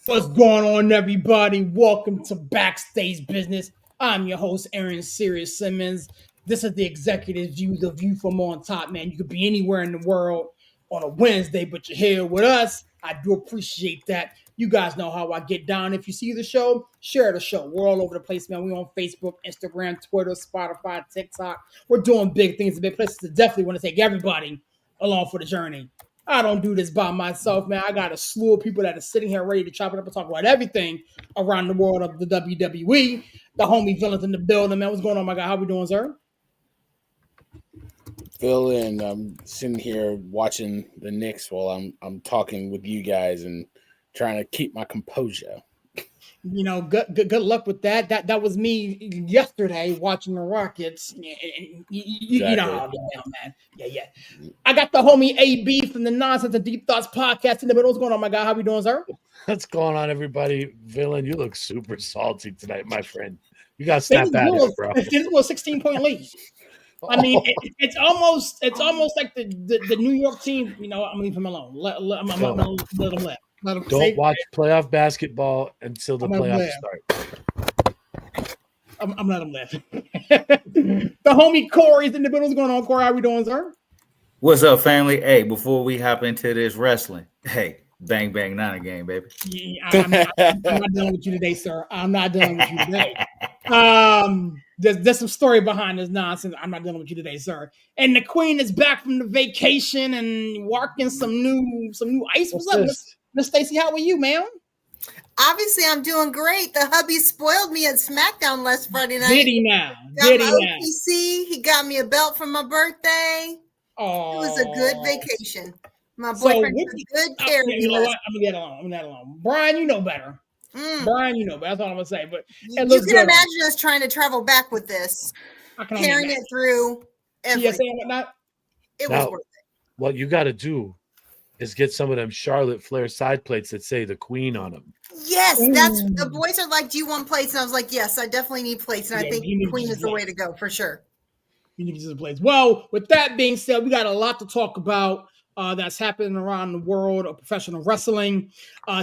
What's going on, everybody? Welcome to Backstage Business. I'm your host, Aaron Serious Simmons. This is the executive view, the view from on top, man. You could be anywhere in the world on a Wednesday, but you're here with us. I do appreciate that. You guys know how I get down. If you see the show, share the show. We're all over the place, man. We're on Facebook, Instagram, Twitter, Spotify, TikTok. We're doing big things in big places. I definitely want to take everybody along for the journey. I don't do this by myself, man. I got a slew of people that are sitting here ready to chop it up and talk about everything around the world of the WWE. The homie villains in the building, man. What's going on, my guy? How we doing, sir? Phil, and I'm sitting here watching the Knicks while I'm talking with you guys and trying to keep my composure. You know, good luck with that. That was me yesterday watching the Rockets. You know how I get down, man. Yeah. I got the homie AB from the Nonsense and Deep Thoughts podcast in the middle. What's going on, my guy? How we doing, sir? What's going on, everybody? Villain, you look super salty tonight, my friend. You got to snap at it, bro. This was a 16-point lead. I mean, it's almost like the New York team. You know, I'm gonna leave him alone. Let him live. Don't watch playoff basketball until the playoffs start. I'm letting him live. The homie Corey's in the middle. What's going on, Corey? How we doing, sir? What's up, family? Hey, before we hop into this wrestling, hey, bang, bang, Nana game, baby. Yeah, I'm not dealing with you today, sir. I'm not dealing with you today. There's some story behind this nonsense. I'm not dealing with you today, sir. And the queen is back from the vacation and working some new ice. What's up, Miss Stacey? How are you, ma'am? Obviously, I'm doing great. The hubby spoiled me at SmackDown last Friday night. Did he now? OTC. He got me a belt for my birthday. Oh, it was a good vacation. My boyfriend took good care of me. You know what? I'm gonna get along. Brian, you know better. Brian, you know better. That's all I'm gonna say. But you can imagine us trying to travel back with this, carrying it through everything. and whatnot. It was worth it. What you got to do is get some of them Charlotte Flair side plates that say the Queen on them. Yes, that's the boys are like, "Do you want plates?" And I was like, "Yes, I definitely need plates." And I think Queen is the way to go for sure. You need to the plates. Well, with that being said, we got a lot to talk about. That's happening around the world of professional wrestling.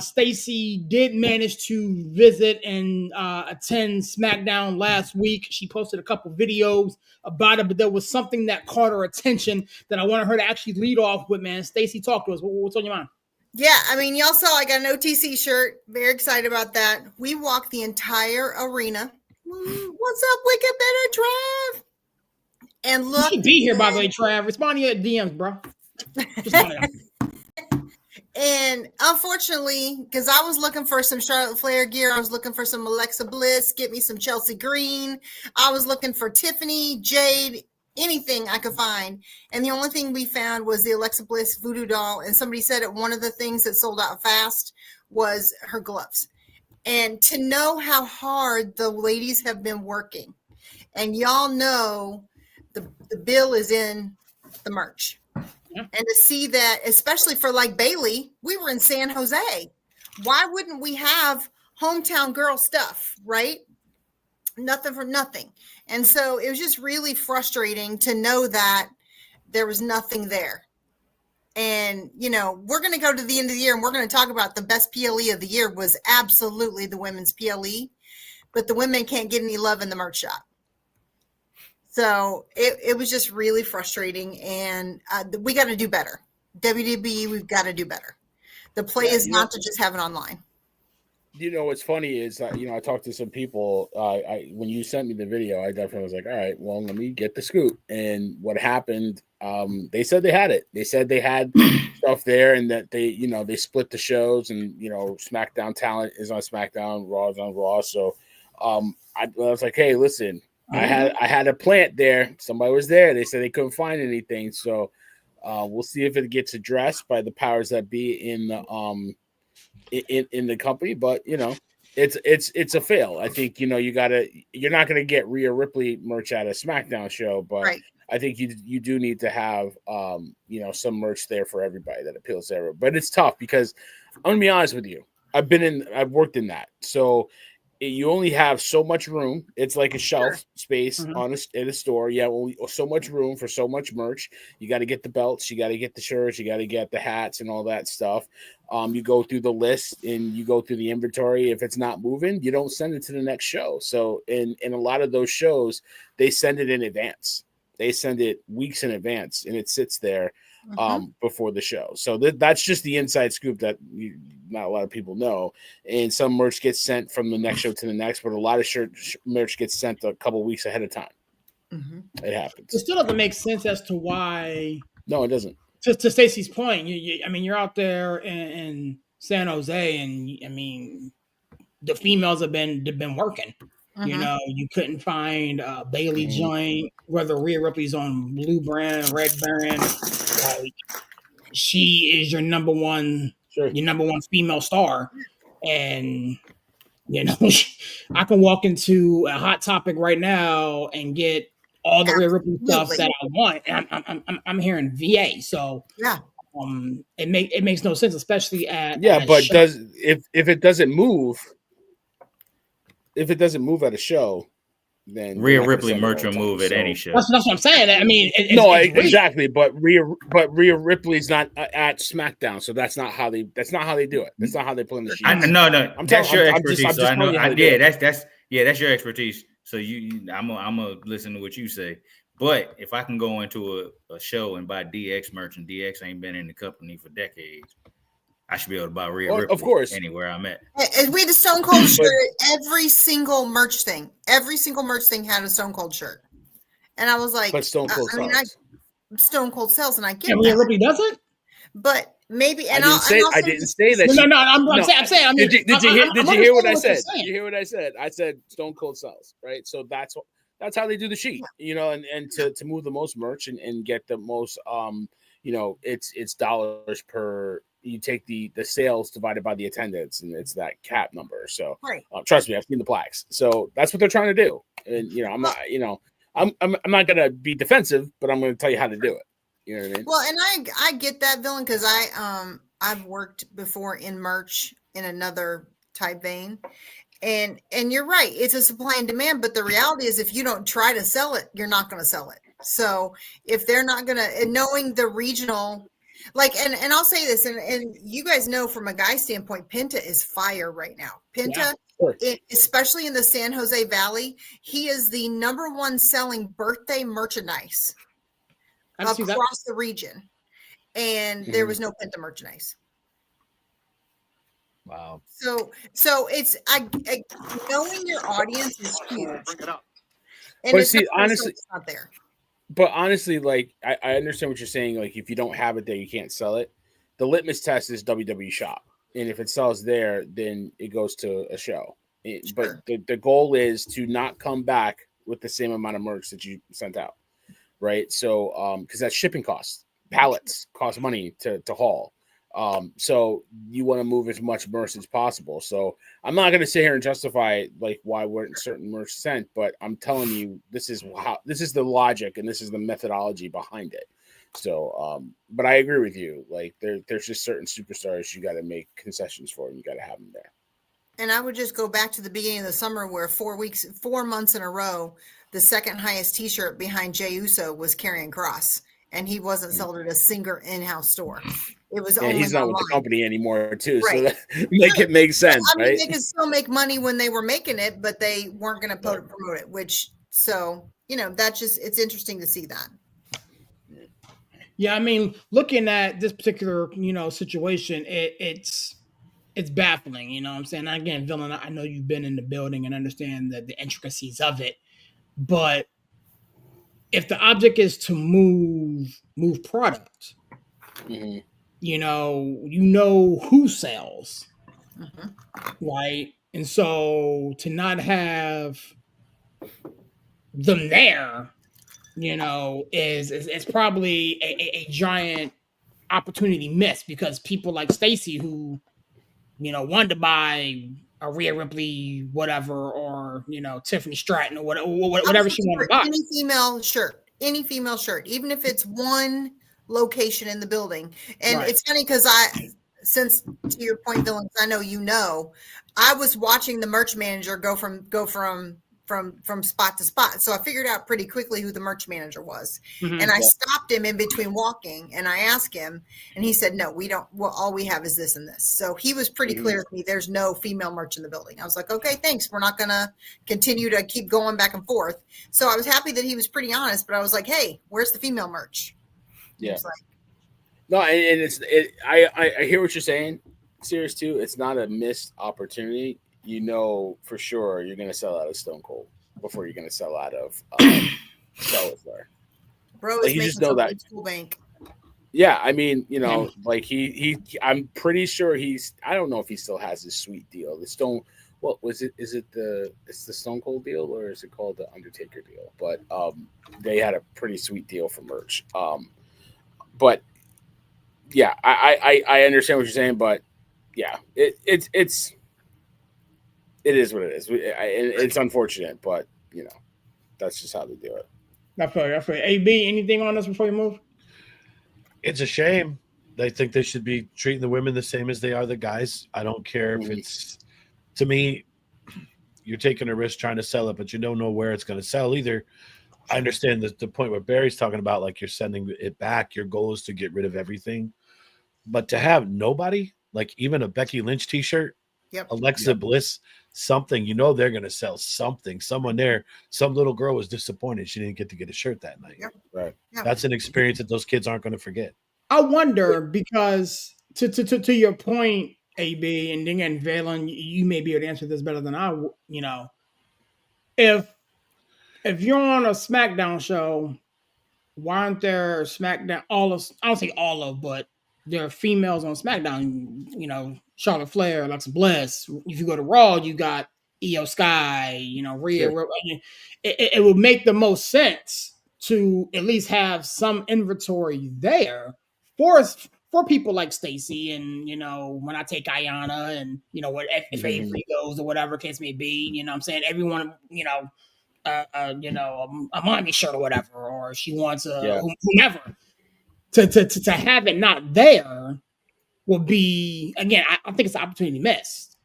Stacey did manage to visit and attend SmackDown last week. She posted a couple videos about it, but there was something that caught her attention that I wanted her to actually lead off with, man. Stacey, talk to us. What's on your mind? Yeah, I mean, y'all saw I got an OTC shirt. Very excited about that. We walked the entire arena. What's up, Wicked Better, Trav? And look. You should be here, by the way, Trav. Respond to your DMs, bro. And unfortunately, because I was looking for some Charlotte Flair gear, I was looking for some Alexa Bliss, get me some Chelsea Green. I was looking for Tiffany, Jade, anything I could find. And the only thing we found was the Alexa Bliss voodoo doll. And somebody said that one of the things that sold out fast was her gloves. And to know how hard the ladies have been working, and y'all know the bill is in the merch. Yeah. And to see that, especially for like Bailey, we were in San Jose. Why wouldn't we have hometown girl stuff, right? Nothing from nothing. And so it was just really frustrating to know that there was nothing there. And, you know, we're going to go to the end of the year and we're going to talk about the best PLE of the year was absolutely the women's PLE, but the women can't get any love in the merch shop. So it was just really frustrating, and we got to do better. WWE, we've got to do better. The play is not to just have it online. You know, what's funny is, I talked to some people. When you sent me the video, I definitely was like, all right, well, let me get the scoop. And what happened, they said they had it. They said they had stuff there and that they split the shows and, SmackDown talent is on SmackDown, Raw is on Raw. So I was like, hey, listen. I had a plant there. Somebody was there. They said they couldn't find anything. So we'll see if it gets addressed by the powers that be in the in the company. But it's a fail. I think you're not gonna get Rhea Ripley merch at a SmackDown show, but right. I think you do need to have some merch there for everybody that appeals to everyone. But it's tough because I'm gonna be honest with you. I've worked in that. So you only have so much room. It's like a shelf space Mhm. in a store. You have only so much room for so much merch. You got to get the belts, you got to get the shirts, you got to get the hats and all that stuff. You go through the list and you go through the inventory. If it's not moving, you don't send it to the next show. So in a lot of those shows, they send it in advance. They send it weeks in advance, and it sits there before the show. So that's just the inside scoop that not a lot of people know. And some merch gets sent from the next show to the next, but a lot of merch gets sent a couple weeks ahead of time. It happens. It still doesn't make sense as to why. No, it doesn't. To Stacey's point, I mean, you're out there in San Jose, and I mean, the females have been working. You know, you couldn't find a Bailey joint, whether Rhea Ripley's on Blue Brand, Red Brand. Like, she is your number one female star, and you know, I can walk into a Hot Topic right now and get all the Rhea Ripley stuff that I want, and I'm hearing VA. So yeah, it makes no sense, especially at but if it doesn't move. If it doesn't move at a show, then Rhea Ripley merch will move at any show. That's what I'm saying. I mean, exactly. But Rhea Ripley's not at SmackDown, so that's not how they do it. That's not how they play in the sheet. No. That's your expertise. So I know. That's your expertise. So I'm gonna listen to what you say. But if I can go into a show and buy DX merch, and DX ain't been in the company for decades, I should be able to buy Rhea Ripley, of course, anywhere I'm at. We had a Stone Cold shirt. Every single merch thing had a Stone Cold shirt, and I was like, but Stone Cold sells. Stone Cold sells, and I get Rhea Ripley doesn't. But maybe, and I didn't say that. No. I'm saying. I mean, did you hear what I said? Did you hear what I said? I said Stone Cold sells, right? So that's how they do the sheet, you know, and to move the most merch and get the most, you know, it's dollars per. You take the sales divided by the attendance, and it's that cap number. So trust me, I've seen the plaques. So that's what they're trying to do. And you know, I'm not, you know, I'm not gonna be defensive, but I'm gonna tell you how to do it. You know what I mean? Well, and I get that, Villain, because I've worked before in merch in another type vein. And you're right, it's a supply and demand, but the reality is if you don't try to sell it, you're not going to sell it. So if they're not going to, and knowing the regional, like, and I'll say this, and you guys know from a guy standpoint, Penta is fire right now. Penta, especially in the San Jose Valley, he is the #1 selling birthday merchandise across the region. And there was no Penta merchandise. Wow. So it's knowing your audience is huge. Bring it up. And but see, honestly, it's not there. But honestly, like I understand what you're saying. Like if you don't have it there, you can't sell it. The litmus test is WWE Shop, and if it sells there, then it goes to a show. But the goal is to not come back with the same amount of merch that you sent out, right? So because that's shipping costs, pallets cost money to haul. So you want to move as much merch as possible. So I'm not going to sit here and justify like why weren't certain merch sent, but I'm telling you, this is the logic and this is the methodology behind it. So, but I agree with you. Like there's just certain superstars you got to make concessions for, and you got to have them there. And I would just go back to the beginning of the summer where 4 months in a row, the second highest t-shirt behind Jey Uso was Karrion Kross, and he wasn't sold at a single in-house store. It was only he's not online. With the company anymore too, right. So that it makes sense. I mean, right? They could still make money when they were making it, but they weren't going to promote it. It's interesting to see that. Yeah, I mean, looking at this particular situation, it's baffling. You know what I'm saying? Again, Villain, I know you've been in the building and understand the intricacies of it, but if the object is to move product. Mm-hmm. You know who sells, right? And so to not have them there, is probably a giant opportunity missed because people like Stacey who, wanted to buy a Rhea Ripley, whatever, or Tiffany Stratton or whatever she wanted to buy. Any female shirt, even if it's one location in the building. And right. It's funny because since to your point, Dylan, I know you know, I was watching the merch manager go from spot to spot. So I figured out pretty quickly who the merch manager was. Mhm. And I stopped him in between walking and I asked him, and he said, no, we don't, well, all we have is this and this. So he was pretty clear with me. There's no female merch in the building. I was like, okay, thanks. We're not going to continue to keep going back and forth. So I was happy that he was pretty honest, but I was like, hey, where's the female merch? Yeah. Like, no, and I hear what you're saying. Serious too. It's not a missed opportunity. You know for sure you're going to sell out of Stone Cold before you're going to sell out of Cellar. Bro, like, you just know that. School bank. Yeah, I mean, you know, like he I'm pretty sure I don't know if he still has his sweet deal. The Stone, what was it? Is it it's the Stone Cold deal or is it called the Undertaker deal? But they had a pretty sweet deal for merch. But yeah, I understand what you're saying, but yeah, it is what it is. It's unfortunate, but you know, that's just how they do it. I feel you. AB, anything on this before you move? It's a shame. They think they should be treating the women the same as they are the guys. I don't care if it's, to me, you're taking a risk trying to sell it, but you don't know where it's going to sell either. I understand the point where Barry's talking about, like, you're sending it back. Your goal is to get rid of everything. But to have nobody, like even a Becky Lynch t-shirt, Alexa Bliss, something, you know, they're going to sell something. Someone there, some little girl was disappointed she didn't get to get a shirt that night. Right. That's an experience that those kids aren't going to forget. I wonder, because to your point, AB, and again, Valen, you may be able to answer this better than I, you know, if you're on a SmackDown show, why aren't there SmackDown, I don't say all of, but there are females on SmackDown, you know, Charlotte Flair, Alexa Bliss. If you go to Raw, you got Io Sky, you know, Rhea. Sure. It would make the most sense to at least have some inventory there for people like Stacey, and, you know, when I take Ayanna, and, you know, if Avery goes or whatever case may be, you know what I'm saying? Everyone, you know, a mommy shirt or whatever, or she wants whomever. To have it not there will be, again, I think it's an opportunity missed,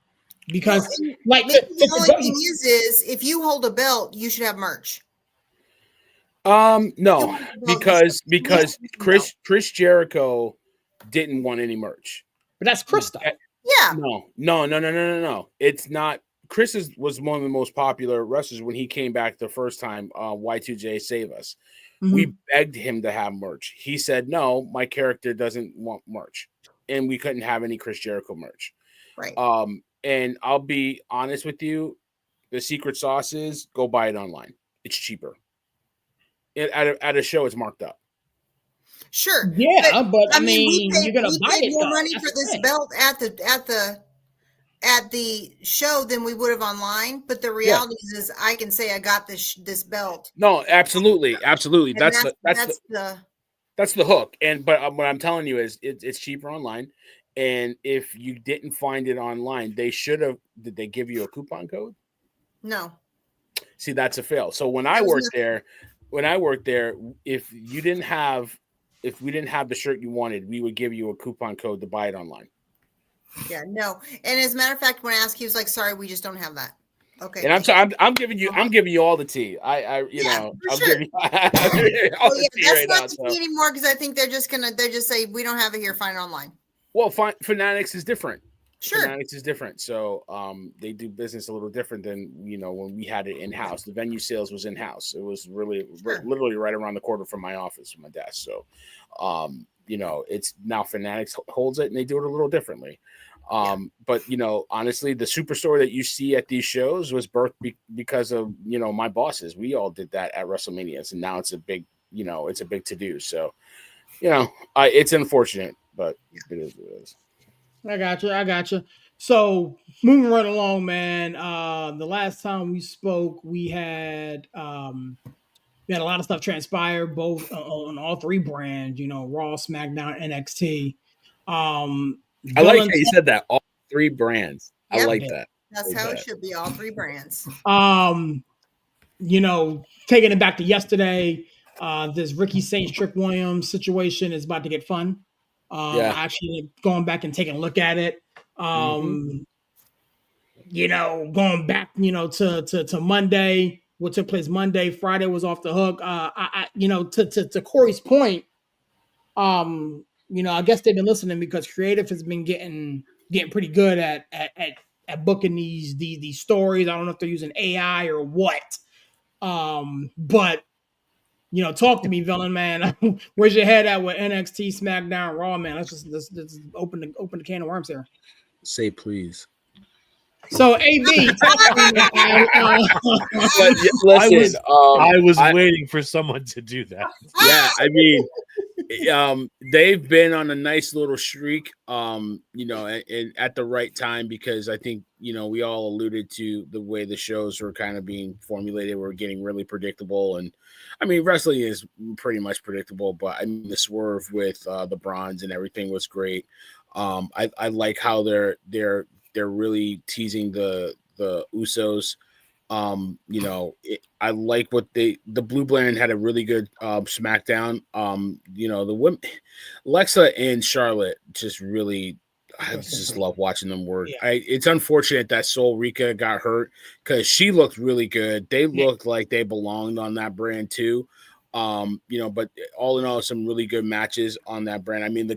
because like the only thing is if you hold a belt, you should have merch. No, because Chris Jericho didn't want any merch, but that's Chris though. Yeah. No. It's not. Chris was one of the most popular wrestlers when he came back the first time. Y2J Save Us. We begged him to have merch. He said, no, my character doesn't want merch. And we couldn't have any Chris Jericho merch. Right. And I'll be honest with you, the secret sauce is go buy it online. It's cheaper. At a show, it's marked up. Sure. Yeah, but I mean, you're gonna buy it more money for this belt at the show than we would have online, but the reality is I can say I got this belt. No, absolutely. That's the hook. But what I'm telling you is it's cheaper online, and if you didn't find it online, did they give you a coupon code? No. See, that's a fail. So when I worked there, if we didn't have the shirt you wanted, we would give you a coupon code to buy it online. Yeah, no. And as a matter of fact, when I asked, he was like, "Sorry, we just don't have that." Okay. And I'm giving you all the tea. I'm giving you all the tea that's right not now, the tea anymore, because I think they're just say we don't have it here. Find it online. Well, Fanatics is different. Sure. Fanatics is different. So they do business a little different than, you know, when we had it in house. The venue sales was in house. It was really literally right around the corner from my office, from my desk. So you know, it's now Fanatics holds it, and they do it a little differently. But, you know, honestly, the superstore that you see at these shows was birthed because of, you know, my bosses. We all did that at WrestleMania, and now it's a big to do. So, you know, it's unfortunate, but it is what it is. I got you. So moving right along, man. The last time we spoke, we had a lot of stuff transpire, both on all three brands. You know, Raw, SmackDown, NXT. I like how you said that. All three brands. Yep. I like that. That's how it should be. All three brands. You know, taking it back to yesterday, this Ricky Saints Trick Williams situation is about to get fun. Actually going back and taking a look at it. You know, going back, you know, to Monday, what took place Monday, Friday was off the hook. You know, to Corey's point, you know, I guess they've been listening because creative has been getting pretty good at booking these stories. I don't know if they're using AI or what. But you know, talk to me, villain man. Where's your head at with NXT, SmackDown, Raw, man? Let's open the can of worms here. Say please. So AB, talk to me, listen, I was waiting for someone to do that. Yeah, I mean, they've been on a nice little streak, you know, and at the right time, because I think, you know, we all alluded to the way the shows were kind of being formulated. We're getting really predictable, and I mean, wrestling is pretty much predictable, but I mean, the swerve with the bronze and everything was great. I like how they're really teasing the Usos. You know, I like what the Blue Blend had a really good SmackDown. You know, the women, Alexa and Charlotte, just really, I just love watching them work. Yeah. It's unfortunate that Sol Rika got hurt because she looked really good. They looked like they belonged on that brand too. You know, but all in all, some really good matches on that brand. I mean,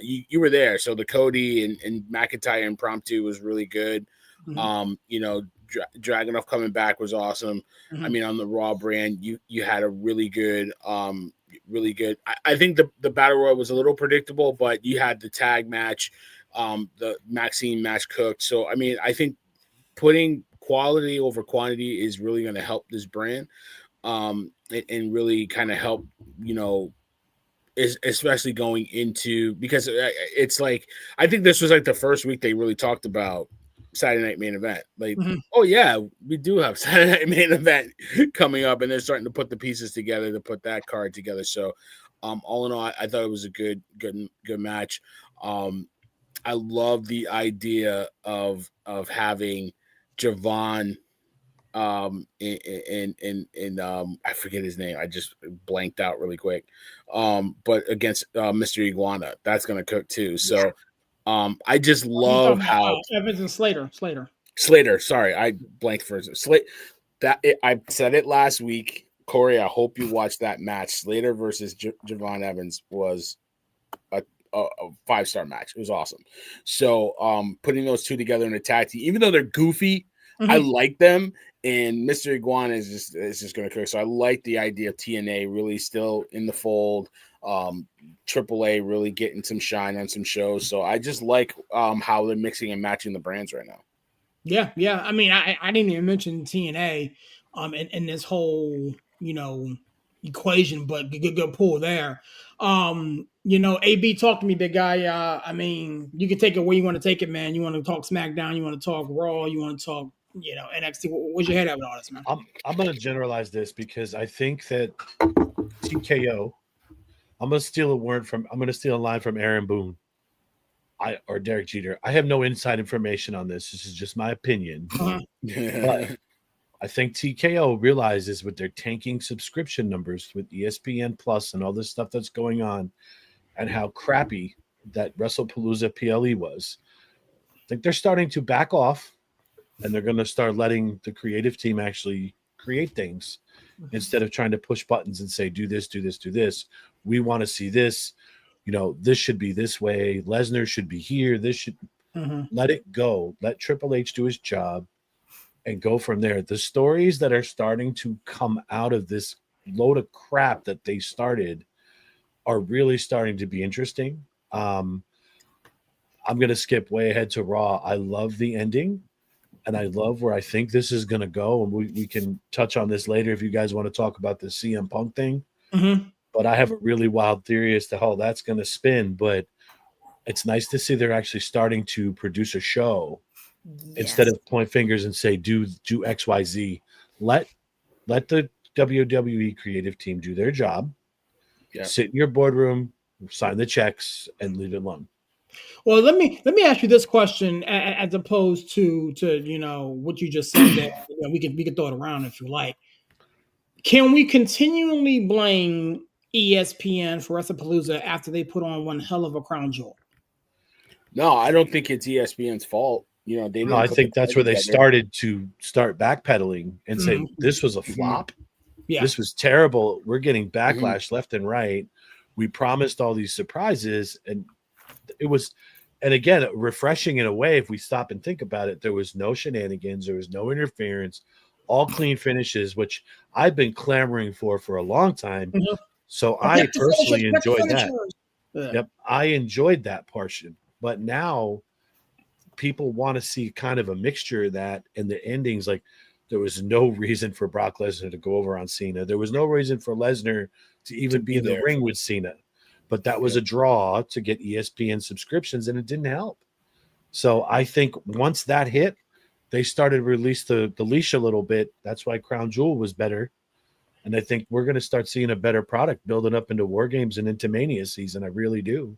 you were there, so the Cody and McIntyre impromptu was really good. You know, Dragunov coming back was awesome. I mean, on the Raw brand, you had a really good, I think the Battle Royal was a little predictable, but you had the tag match, the Maxine match cooked. So, I mean, I think putting quality over quantity is really going to help this brand, and really kind of help, you know, especially going into, because it's like, I think this was like the first week they really talked about Saturday Night Main Event. Like, oh yeah, we do have Saturday Night Main Event coming up, and they're starting to put the pieces together to put that card together. So, all in all, I thought it was a good match. I love the idea of having Javon, and I forget his name. I just blanked out really quick. But against Mr. Iguana, that's gonna cook too. So. I just love how Evans and Slater. Sorry, I blanked for Slater. I said it last week, Corey. I hope you watched that match. Slater versus Javon Evans was a 5-star match. It was awesome. So, putting those two together in a tag team, even though they're goofy, I like them. And Mr. Iguana is just going to cook. So I like the idea of TNA really still in the fold. AAA really getting some shine on some shows. So I just like how they're mixing and matching the brands right now. Yeah. I mean, I didn't even mention TNA in this whole, you know, equation, but good pull there. You know, AB, talk to me, big guy. I mean, you can take it where you want to take it, man. You want to talk SmackDown, you want to talk Raw, you want to talk, you know, NXT. Where's your head at with all this, man? I'm going to generalize this because I think that TKO. I'm going to steal a line from Aaron Boone, or Derek Jeter. I have no inside information on this. This is just my opinion. But I think TKO realizes with their tanking subscription numbers with ESPN Plus and all this stuff that's going on, and how crappy that WrestlePalooza PLE was. I think they're starting to back off, and they're going to start letting the creative team actually create things instead of trying to push buttons and say, do this, do this, do this. We want to see this. You know, this should be this way. Lesnar should be here. This should let it go. Let Triple H do his job and go from there. The stories that are starting to come out of this load of crap that they started are really starting to be interesting. I'm going to skip way ahead to Raw. I love the ending, and I love where I think this is going to go. And we can touch on this later if you guys want to talk about the CM Punk thing. But I have a really wild theory as to how that's going to spin. But it's nice to see they're actually starting to produce a show instead of point fingers and say, do X, Y, Z. Let the WWE creative team do their job. Yeah. Sit in your boardroom, sign the checks, and leave it alone. Well, let me ask you this question, as opposed to you know what you just said. That you know, we can throw it around if you like. Can we continually blame ESPN for WrestlePalooza after they put on one hell of a crown jewel. No, I don't think it's ESPN's fault. You know, they. No, I think that's where they started backpedaling and say this was a flop. Yeah, this was terrible. We're getting backlash left and right. We promised all these surprises, and it was, and again, refreshing in a way. If we stop and think about it, there was no shenanigans, there was no interference, all clean finishes, which I've been clamoring for a long time. So I personally enjoyed that. Yep, I enjoyed that portion. But now people want to see kind of a mixture of that, and the endings, like there was no reason for Brock Lesnar to go over on Cena. There was no reason for Lesnar to even be in the ring with Cena. But that was a draw to get ESPN subscriptions, and it didn't help. So I think once that hit, they started to release the leash a little bit. That's why Crown Jewel was better. And I think we're going to start seeing a better product building up into War Games and into Mania season. I really do.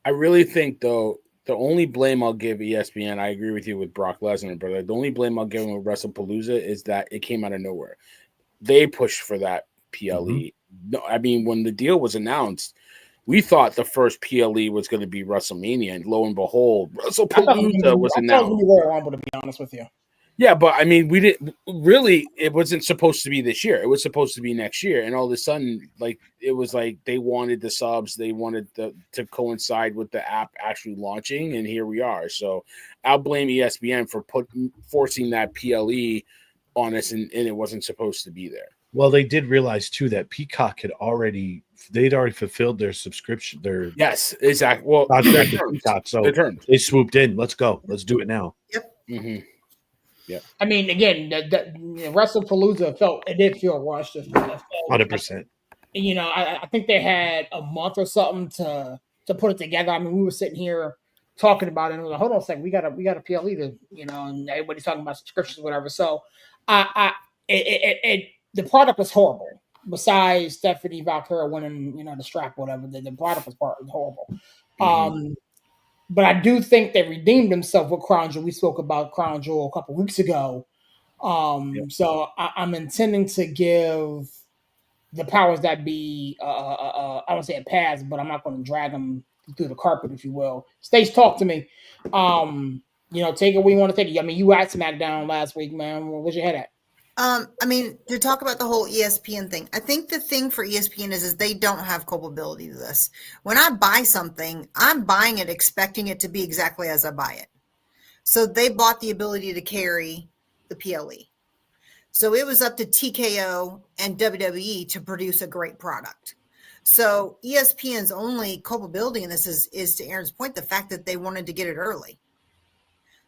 I really think, though, the only blame I'll give ESPN, I agree with you with Brock Lesnar, but the only blame I'll give him with WrestlePalooza is that it came out of nowhere. They pushed for that PLE. No, I mean, when the deal was announced, we thought the first PLE was going to be WrestleMania, and lo and behold, WrestlePalooza was announced. Royal Rumble, to be honest with you. Yeah, but I mean, we didn't really. It wasn't supposed to be this year. It was supposed to be next year, and all of a sudden, like it was like they wanted the subs, they wanted to coincide with the app actually launching, and here we are. So I'll blame ESPN for forcing that PLE on us, and it wasn't supposed to be there. Well, they did realize too that Peacock they'd already fulfilled their subscription. Yes, exactly. Well, Peacock, so they swooped in. Let's go. Let's do it now. Yep. Yeah. I mean, again, the WrestlePalooza it did feel rushed. 100%. You know, I think they had a month or something to put it together. I mean, we were sitting here talking about it, and we were like, hold on a second, we got a PLE to, you know, and everybody's talking about subscriptions, whatever. So, the product was horrible. Besides Stephanie Valkyrie winning, you know, the strap, whatever, the product was horrible. But I do think they redeemed themselves with Crown Jewel. We spoke about Crown Jewel a couple weeks ago. So I'm intending to give the powers that be, I don't say a pass, but I'm not going to drag them through the carpet, if you will. Stacey, talk to me. You know, take it where you want to take it. I mean, you were at SmackDown last week, man. Where's your head at? I mean, to talk about the whole ESPN thing, I think the thing for ESPN is they don't have culpability to this. When I buy something, I'm buying it expecting it to be exactly as I buy it. So they bought the ability to carry the PLE. So it was up to TKO and WWE to produce a great product. So ESPN's only culpability in this is to Aaron's point, the fact that they wanted to get it early.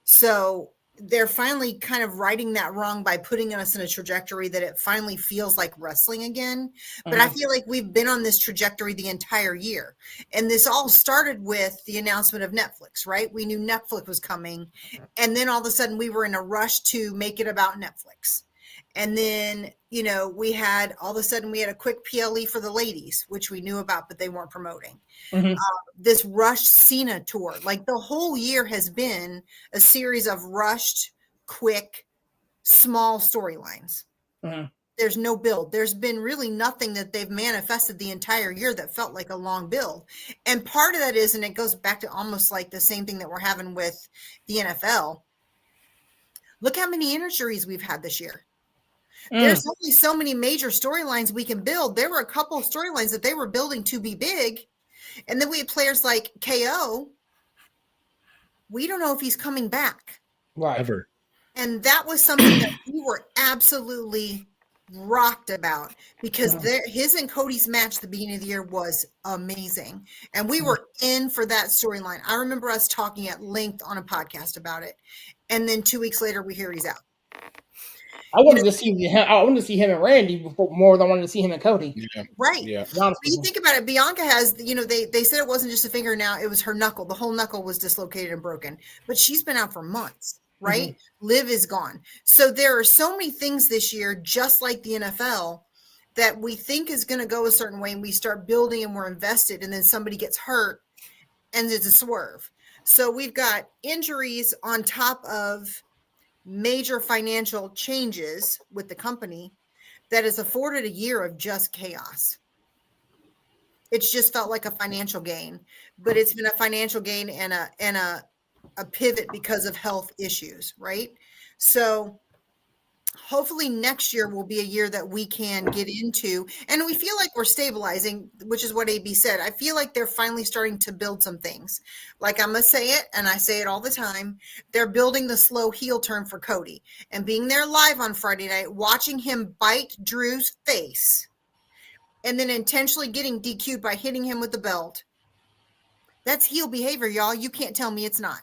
So they're finally kind of righting that wrong by putting us in a trajectory that it finally feels like wrestling again. But I feel like we've been on this trajectory the entire year. And this all started with the announcement of Netflix, right? We knew Netflix was coming. And then all of a sudden we were in a rush to make it about Netflix. And then, you know, all of a sudden we had a quick PLE for the ladies, which we knew about, but they weren't promoting. This rushed Cena tour, like the whole year has been a series of rushed, quick, small storylines. There's no build. There's been really nothing that they've manifested the entire year that felt like a long build. And part of that is, and it goes back to almost like the same thing that we're having with the NFL. Look how many injuries we've had this year. There's only so many major storylines we can build. There were a couple of storylines that they were building to be big. And then we had players like KO. We don't know if he's coming back. Right. Ever. And that was something that we were absolutely rocked about because his and Cody's match at the beginning of the year was amazing. And we were in for that storyline. I remember us talking at length on a podcast about it. And then 2 weeks later, we hear he's out. I wanted to see him and Randy more than I wanted to see him and Cody. Yeah. Right. Yeah. But you think about it, Bianca has, you know, they said it wasn't just a finger now, it was her knuckle. The whole knuckle was dislocated and broken. But she's been out for months, right? Liv is gone. So there are so many things this year, just like the NFL, that we think is going to go a certain way, and we start building and we're invested, and then somebody gets hurt and it's a swerve. So we've got injuries on top of major financial changes with the company that has afforded a year of just chaos. It's just felt like a financial gain, but it's been a financial gain and a pivot because of health issues, right? So hopefully next year will be a year that we can get into, and we feel like we're stabilizing, which is what AB said. I feel like they're finally starting to build some things. Like, I'm gonna say it, and I say it all the time, they're building the slow heel turn for Cody, and being there live on Friday night, watching him bite Drew's face and then intentionally getting DQ'd by hitting him with the belt. That's heel behavior, y'all. You can't tell me it's not.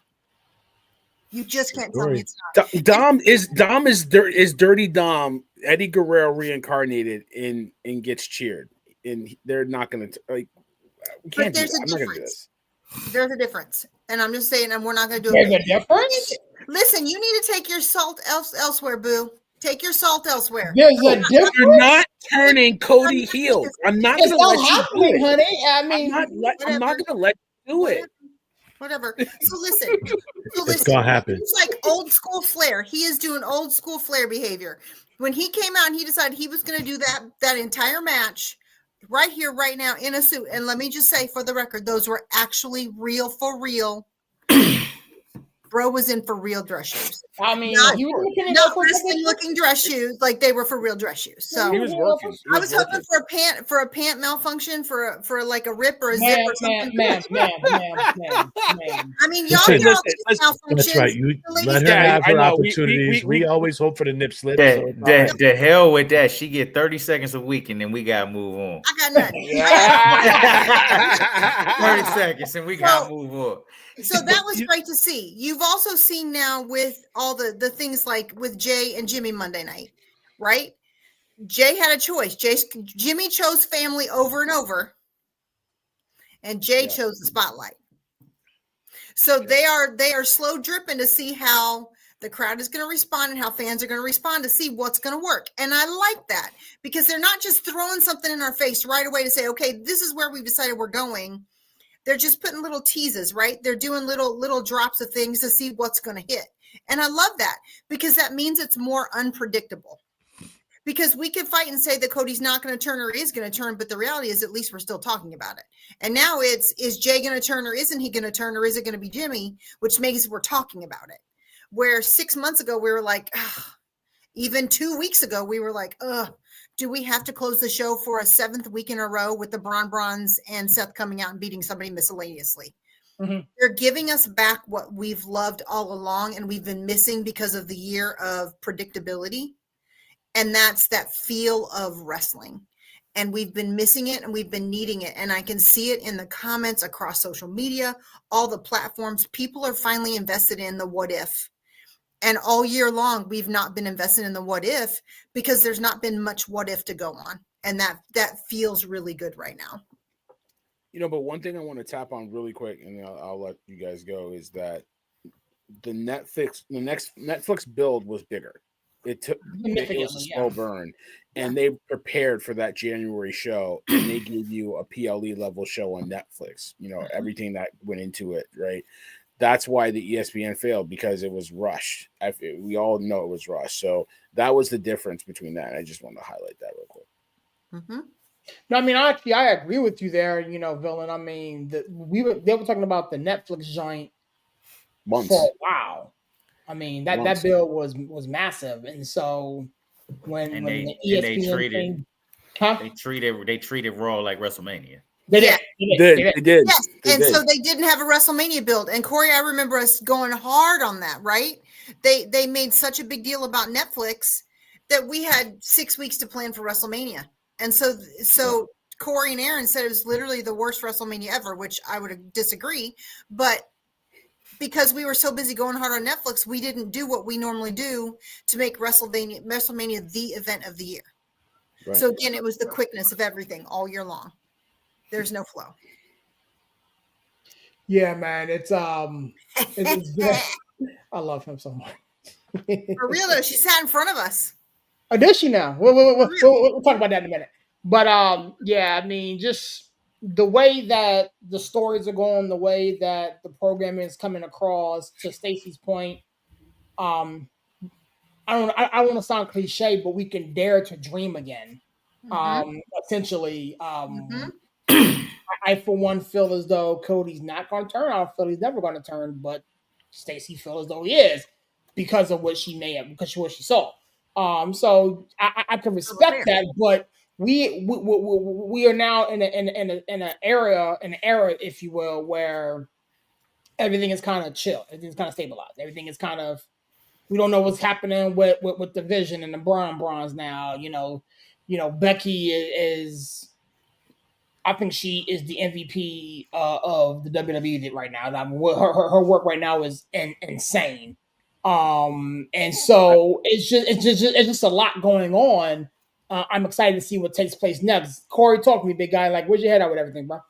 You just can't tell me it's not. Dom is Dirty Dom, Eddie Guerrero reincarnated and gets cheered, and they're not going to like. But there's a difference. There's a difference, and I'm just saying, and we're not going to do There's it. a difference. Listen, you need to take your salt elsewhere, boo. Take your salt elsewhere. There's a difference. You're not turning Cody heel. I'm not going to let you do it, honey. I mean, I'm not going to let you do it. Whatever. So listen. It's gonna happen. It's like old school Flair. He is doing old school Flair behavior. When he came out and he decided he was going to do that entire match right here, right now in a suit. And let me just say, for the record, those were actually real for real. Bro was in for real dress shoes. I mean, not wrestling looking dress shoes, like they were for real dress shoes. So he was working. I was hoping for a pant malfunction, for like a rip or a zip or something. Ma'am. I mean, y'all get all these malfunctions. That's right. You let her have her opportunities. We always hope for the nip slip. The hell with that. She get 30 seconds a week, and then we gotta move on. I got nothing. 30 seconds, and we gotta move on. So that was great to see. You've also seen now with all the things like with Jay and Jimmy Monday night, right? Jay had a choice. Jimmy chose family over and over, and Jay chose the spotlight. So they are slow dripping to see how the crowd is going to respond and how fans are going to respond to see what's going to work. And I like that because they're not just throwing something in our face right away to say, okay, this is where we've decided we're going. They're just putting little teases, right? They're doing little drops of things to see what's going to hit. And I love that because that means it's more unpredictable. Because we could fight and say that Cody's not going to turn or is going to turn, but the reality is at least we're still talking about it. And now is Jay going to turn or isn't he going to turn, or is it going to be Jimmy, which makes we're talking about it. Where 6 months ago we were like, ugh. Even 2 weeks ago we were like, ugh. Do we have to close the show for a 7th week in a row with the Bronze and Seth coming out and beating somebody miscellaneously? Mm-hmm. They're giving us back what we've loved all along and we've been missing because of the year of predictability. And that's that feel of wrestling. And we've been missing it and we've been needing it. And I can see it in the comments across social media, all the platforms. People are finally invested in the what if. And all year long, we've not been invested in the what if because there's not been much what if to go on. And that feels really good right now. But one thing I want to tap on really quick, and I'll let you guys go, is that the next Netflix build was bigger. It was a slow burn, and they prepared for that January show, and they gave you a PLE level show on Netflix. Everything that went into it, right? That's why the ESPN failed, because it was rushed. We all know it was rushed. So that was the difference between that. I just want to highlight that real quick. Mm-hmm. No, I mean, actually, I agree with you there, Villain. I mean, they were talking about the Netflix joint months for a while. I mean, that bill was massive. And so when the ESPN they treated Raw like WrestleMania. They did. Yes. So they didn't have a WrestleMania build. And Corey, I remember us going hard on that, right? They made such a big deal about Netflix that we had 6 weeks to plan for WrestleMania. And so Corey and Aaron said it was literally the worst WrestleMania ever, which I would disagree. But because we were so busy going hard on Netflix, we didn't do what we normally do to make WrestleMania the event of the year. Right. So again, it was the quickness of everything all year long. There's no flow. Yeah, man. It's good. I love him so much. For real though, she sat in front of us. Oh, does she now? We'll talk about that in a minute. But yeah, I mean, just the way that the stories are going, the way that the programming is coming across. To Stacey's point, I don't want to sound cliche, but we can dare to dream again. Mm-hmm. Essentially, I for one feel as though Cody's not going to turn. I don't feel he's never going to turn, but Stacey feels as though he is because of what she may have, because of what she saw. So I can respect that, but we are now in an era, if you will, where everything is kind of chill, everything's kind of stabilized, everything is kind of, we don't know what's happening with the Vision and the Bronze now. Becky is I think she is the MVP of the WWE right now. I mean, her work right now is insane. And so it's just a lot going on. I'm excited to see what takes place next. Corey, talk to me, big guy. Like, where's your head at with everything, bro?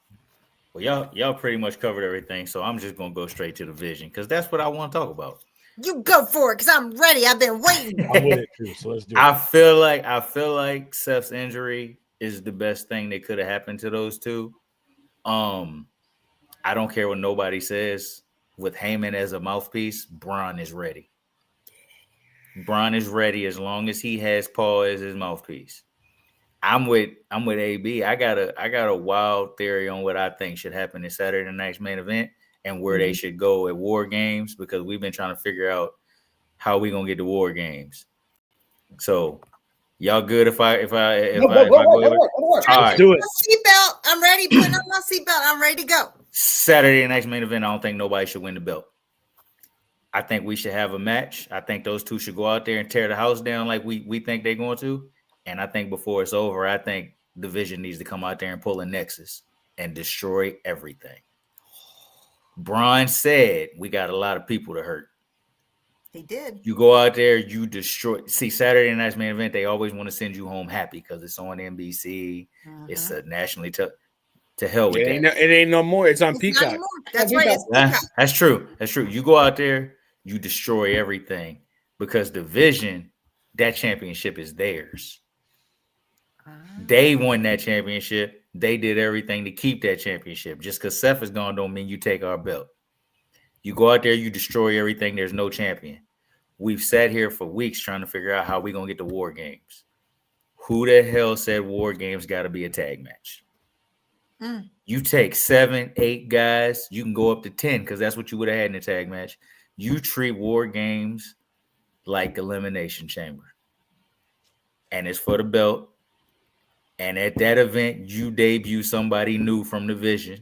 Well, y'all pretty much covered everything, so I'm just gonna go straight to the Vision because that's what I want to talk about. You go for it, because I'm ready. I've been waiting. I'm with it too, so let's do it. I feel like Seth's injury is the best thing that could have happened to those two. I don't care what nobody says. With Heyman as a mouthpiece, Braun is ready. Braun is ready as long as he has Paul as his mouthpiece. I'm with AB. I got a wild theory on what I think should happen in Saturday night's main event and where they should go at War Games, because we've been trying to figure out how we gonna get to War Games. So y'all good if I go over? All right, do it. Seatbelt. I'm ready. Putting on my seatbelt. I'm ready to go. Saturday night's main event. I don't think nobody should win the belt. I think we should have a match. I think those two should go out there and tear the house down like we think they're going to. And I think before it's over, I think the Vision needs to come out there and pull a Nexus and destroy everything. Braun said we got a lot of people to hurt. He did. You go out there, you destroy. See, Saturday night's main event, they always want to send you home happy because it's on NBC. It's a nationally to hell with that. It ain't no more. It's on Peacock. That's right. That's true. That's true. You go out there, you destroy everything because the Vision, that championship is theirs. They won that championship. They did everything to keep that championship. Just because Seth is gone don't mean you take our belt. You go out there, you destroy everything. There's no champion. We've sat here for weeks trying to figure out how we're going to get to War Games. Who the hell said War Games got to be a tag match? You take 7, 8 guys. You can go up to 10 because that's what you would have had in a tag match. You treat War Games like Elimination Chamber. And it's for the belt. And at that event, you debut somebody new from the Vision,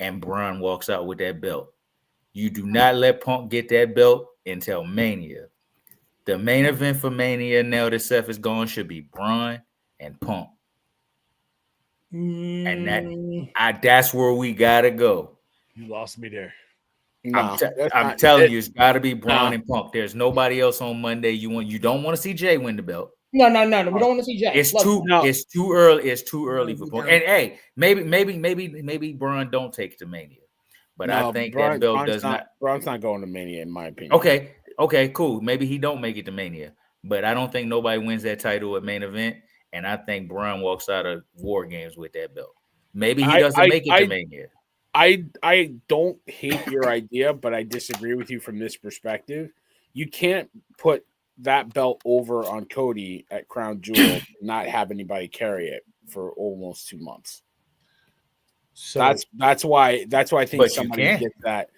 and Braun walks out with that belt. You do not let Punk get that belt until Mania. The main event for Mania, now that Seth is gone, should be Braun and Punk. And that's where we gotta go. You lost me there. I'm telling you, it's gotta be Braun and Punk. There's nobody else on Monday. You don't want to see Jay win the belt. No. We don't want to see Jay. It's too early. It's too early for Punk. And hey, maybe Braun don't take it to Mania. But I think that belt does not. Braun's not going to Mania, in my opinion. Okay, cool. Maybe he don't make it to Mania, but I don't think nobody wins that title at main event. And I think Braun walks out of War Games with that belt. Maybe he doesn't make it to Mania. I don't hate your idea, but I disagree with you from this perspective. You can't put that belt over on Cody at Crown Jewel, not have anybody carry it for almost 2 months. So that's why I think somebody gets that.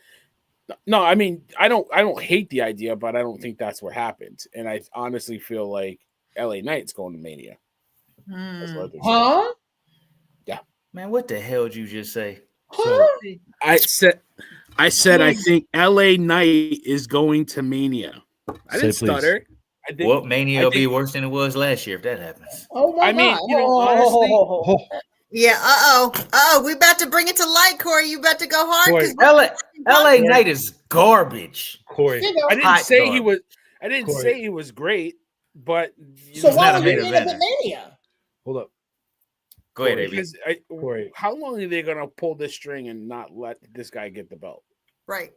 No, I mean I don't hate the idea, but I don't think that's what happened. And I honestly feel like LA Knight's going to Mania. Huh? Yeah. Man, what the hell did you just say? So, I said I think LA Knight is going to Mania. I didn't stutter. Mania will be worse than it was last year if that happens. Oh my God. Honestly. Yeah. We about to bring it to light, Corey. You about to go hard. LA Knight is garbage. Corey, I didn't say he was. I didn't say he was great, but so why would you at Mania? Hold up. Go ahead, Avery. Corey, how long are they going to pull this string and not let this guy get the belt? Right.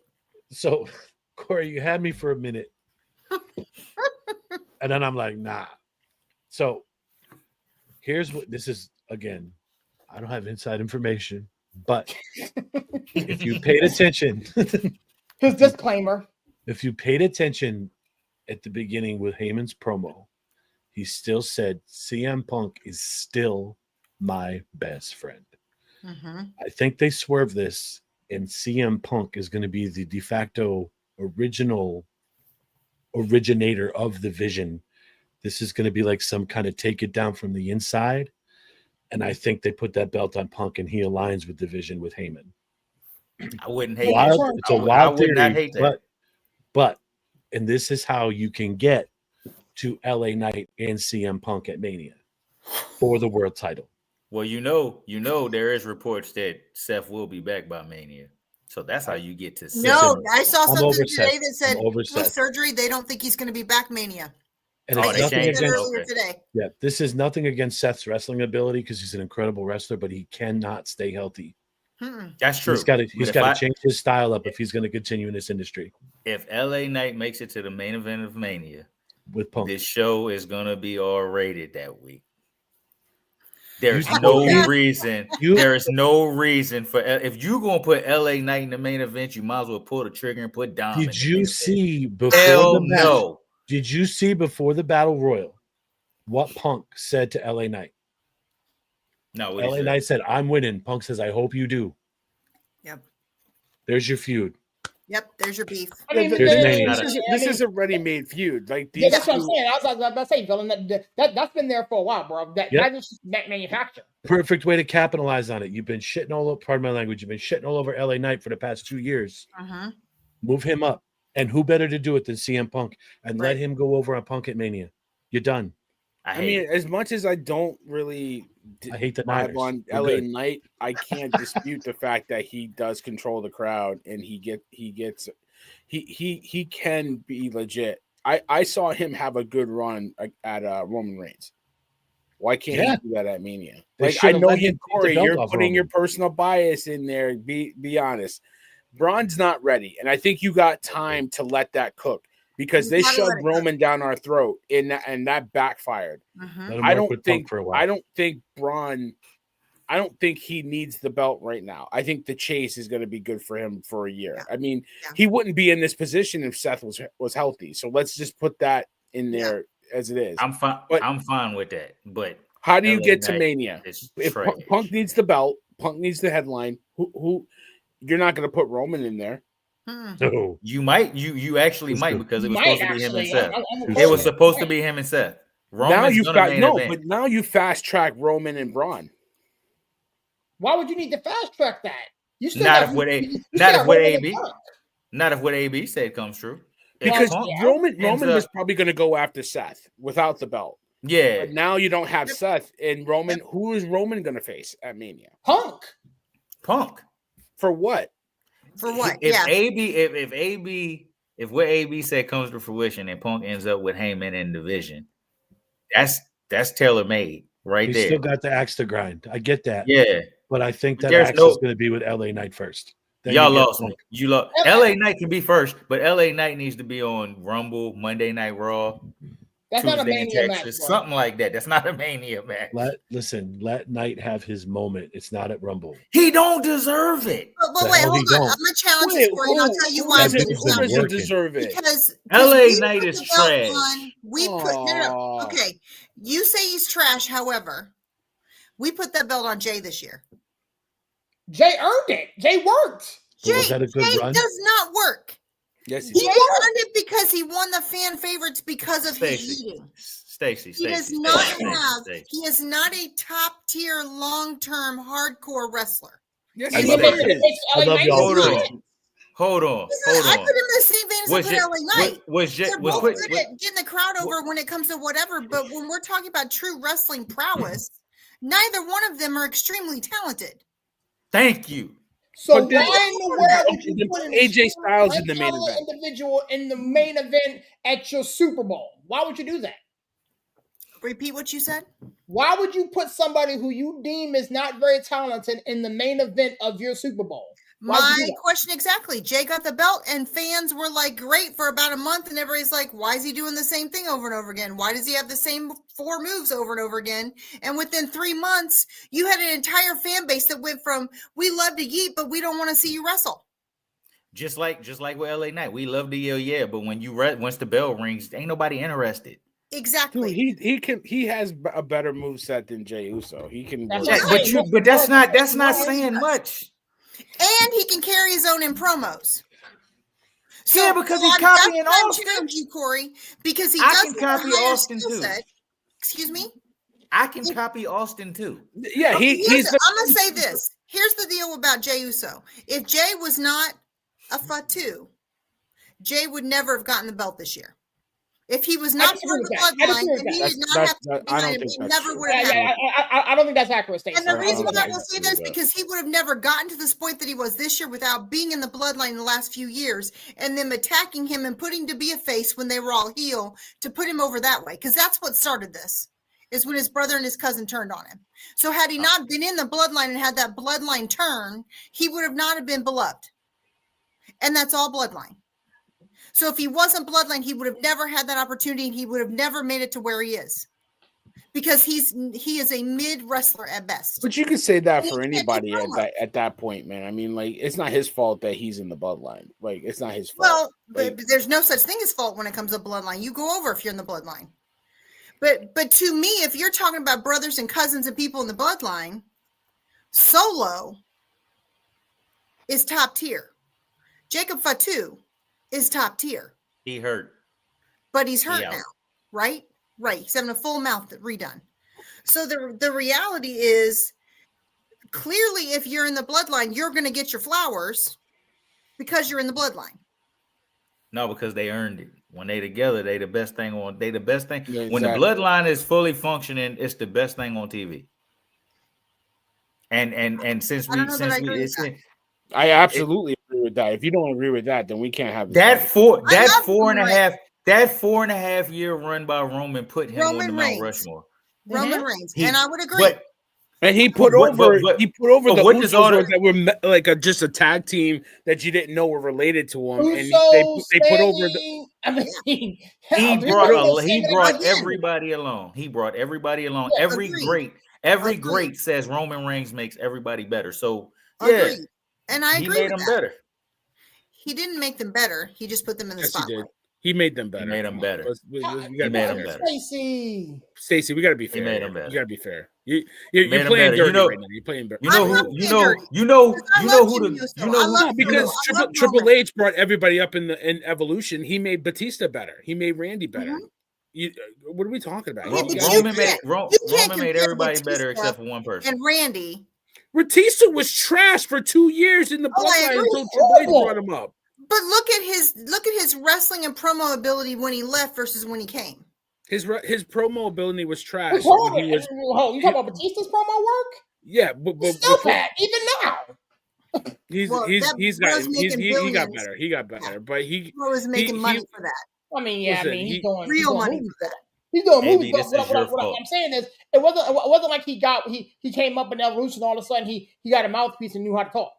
So, Corey, you had me for a minute. And then I'm like, nah. So, here's what this is again. I don't have inside information, but if you paid attention, his disclaimer. If you paid attention at the beginning with Heyman's promo, he still said CM Punk is still my best friend. I think they swerve this, and CM Punk is going to be the de facto originator of the Vision. This is going to be like some kind of take it down from the inside. And I think they put that belt on Punk, and he aligns with the Vision with Heyman. I wouldn't hate that. It's a wild theory, not hate that. But, and this is how you can get to LA Knight and CM Punk at Mania for the world title. Well, there is reports that Seth will be back by Mania. So that's how you get to Seth. No, I saw something today that said with surgery, they don't think he's going to be back Mania. And it's nothing against today. Yeah, this is nothing against Seth's wrestling ability because he's an incredible wrestler, but he cannot stay healthy. That's true. He's got to change his style up if he's going to continue in this industry. If LA Knight makes it to the main event of Mania with Punk, this show is going to be R-rated that week. There's no reason. There is no reason for if you're going to put LA Knight in the main event, you might as well pull the trigger and put Dom. Did you see before the match? No. Did you see before the Battle Royal what Punk said to LA Knight? No. LA Knight said, "I'm winning." Punk says, "I hope you do." Yep. There's your feud. Yep, there's your beef. I mean, this is a ready-made feud. Like these that's what I'm saying. I was about to say, Dylan, that's been there for a while, bro. That is manufactured. Perfect way to capitalize on it. You've been shitting all over. Pardon my language. You've been shitting all over LA Knight for the past 2 years. Move him up, and who better to do it than CM Punk? And let him go over on Punk at Mania. You're done. I mean, as much as I don't really hate the vibe on LA Knight, I can't dispute the fact that he does control the crowd and he can be legit. I saw him have a good run at Roman Reigns. Why can't he do that at Mania? Like I know him, Corey. You're putting your personal bias in there. Be honest. Braun's not ready, and I think you got time to let that cook. Because they shoved Roman down our throat, and that backfired. I don't think Braun. I don't think he needs the belt right now. I think the chase is going to be good for him for a year. I mean, he wouldn't be in this position if Seth was healthy. So let's just put that in there as it is. I'm fine with that. But how do you get to Mania? If Punk needs the belt, Punk needs the headline. Who you're not going to put Roman in there. No. You might. You actually might because it was supposed to be him and Seth. It was supposed to be him and Seth. But now you fast track Roman and Braun. Why would you need to fast track that? You still not if what AB said comes true. Because Roman was probably going to go after Seth without the belt. Yeah. But now you don't have Seth and Roman. Who is Roman going to face at Mania? Punk. For what? For what? If what AB said comes to fruition and Punk ends up with Heyman in division, that's tailor made there. He's still got the axe to grind. I get that. Yeah. But I think that axe is going to be with LA Knight first. Then y'all lost me. LA Knight can be first, but LA Knight needs to be on Rumble, Monday Night Raw. That's Tuesday not a Mania match. Something like that. That's not a Mania match. Let Knight have his moment. It's not at Rumble. He don't deserve it. But wait, hold on. I'm gonna challenge this for you, and I'll tell you why. Who doesn't deserve it? Because LA Knight is trash. Okay, you say he's trash. However, we put that belt on Jay this year. Jay earned it. Jay worked. Jay does not work. Yes, he earned it because he won the fan favorites because of his eating. Stacey, he does not have. He is not a top tier, long term, hardcore wrestler. Yes, I love y'all. Hold on. I put him in the same vein as LA Knight. They're both good at getting the crowd over when it comes to whatever. But when we're talking about true wrestling prowess, neither one of them are extremely talented. Thank you. So why in the world would you put AJ Styles in the main event? Individual in the main event at your Super Bowl? Why would you do that? Repeat what you said. Why would you put somebody who you deem is not very talented in the main event of your Super Bowl? My question exactly. Jay got the belt and fans were like, great for about a month. And everybody's like, why is he doing the same thing over and over again? Why does he have the same 4 moves over and over again? And within 3 months, you had an entire fan base that went from, we love to eat, but we don't want to see you wrestle. Just like with LA Knight. We love to yell, yeah. But when once the bell rings, ain't nobody interested. Exactly. Dude, he has a better moveset than Jey Uso. He can. That's work. right. But that's not saying much. And he can carry his own in promos. So, Yeah, because he's copying Austin. I challenge you, Corey, because he I does can copy Austin too. Excuse me? I can copy Austin too. Yeah, he's. I'm gonna say this. Here's the deal about Jey Uso. If Jey was not a Fatu, Jey would never have gotten the belt this year. If he was not part of the bloodline, and he did not have to behind him, he never would have happened. I don't think that's accurate, Stacey. And the reason why I will say this is because he would have never gotten to this point that he was this year without being in the bloodline in the last few years and them attacking him and putting to be a face when they were all heel to put him over that way. Because that's what started this, is when his brother and his cousin turned on him. So had he not been in the bloodline and had that bloodline turn, he would have not have been beloved. And that's all bloodline. So if he wasn't bloodline, he would have never had that opportunity, and he would have never made it to where he is, because he is a mid wrestler at best. But you could say that for anybody at that point, man. I mean, like, it's not his fault that he's in the bloodline. Like, it's not his fault. Well, like, but there's no such thing as fault when it comes to bloodline. You go over if you're in the bloodline. But to me, if you're talking about brothers and cousins and people in the bloodline, Solo is top tier. Jacob Fatu is top tier. He hurt. But he's hurt now, right? Right. He's having a full mouth redone. So the reality is, clearly, if you're in the bloodline, you're going to get your flowers because you're in the bloodline. No, because they earned it. When they together, they the best thing on. They the best thing. Yeah, exactly. When the bloodline is fully functioning, it's the best thing on TV. And since I absolutely agree with that. If you don't agree with that, then we can't have that 4.5 year run by Roman put him on the Mount Rushmore. Roman Reigns, and I would agree. And he put over the Usos that were like just a tag team that you didn't know were related to him, and they put over the. I mean, he brought everybody along. He brought everybody along. Yeah, every great says Roman Reigns makes everybody better. So yeah, and I agree. He made them better. He didn't make them better. He just put them in the spotlight. He made them better. He made them better. He made them better. Stacey, we gotta be fair. He made them better. You gotta be fair. You're playing dirty right now. You're playing dirty. You know because Triple H brought everybody up in Evolution. He made Batista better. He made Randy better. What are we talking about? Roman made everybody better except for one person. And Randy. Batista was trash for 2 years in the bloodline until Triple H brought him up. But look at his wrestling and promo ability when he left versus when he came. His promo ability was trash. You talking about Batista's promo work? Yeah, but still bad even now. He got better. He got better, but he was making money for that. I mean, he's doing real money for that. He's doing movies. What I'm saying is, it wasn't like he came up in Evolution, all of a sudden he got a mouthpiece and knew how to talk.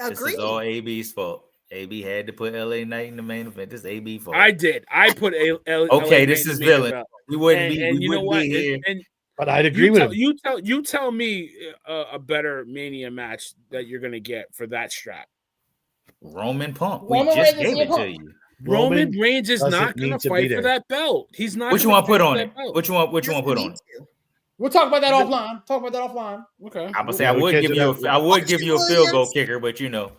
This is all AB's fault. AB had to put LA Knight in the main event. This is AB fault. I did. I put okay, this is villain. We wouldn't be here. But I'd agree with him. You tell me a better Mania match that you're gonna get for that strap. Roman Punk. We just gave it to you. Roman Reigns is not gonna fight for that belt. He's not. What you want to put on it? What you want to put on it? We'll talk about that offline. Okay. I'm gonna say I would give you a field goal kicker, but you know.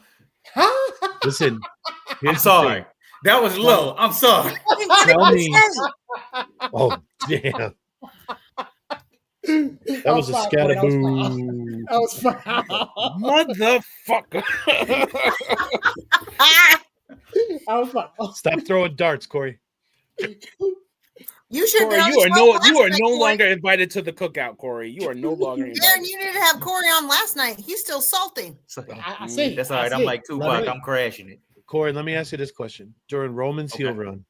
Listen, I'm sorry. That was low. I'm sorry. Tell me. Oh damn. That was a scatterboo. That was fun. Motherfucker. That was fun. Stop throwing darts, Corey. You should. Corey, you are no longer invited to the cookout, Corey. You are no longer invited. Darren, you need to have Corey on last night. He's still salty. I see. That's all right. I'm like Tupac. I'm crashing it. Corey, let me ask you this question. During Roman's heel run,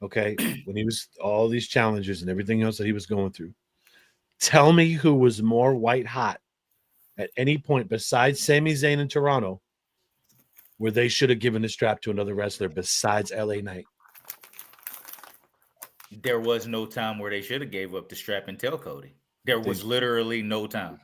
okay, when he was all these challenges and everything else that he was going through, tell me who was more white hot at any point besides Sami Zayn in Toronto, where they should have given the strap to another wrestler besides LA Knight. There was no time where they should have gave up the strap and tell Cody. There was literally no time.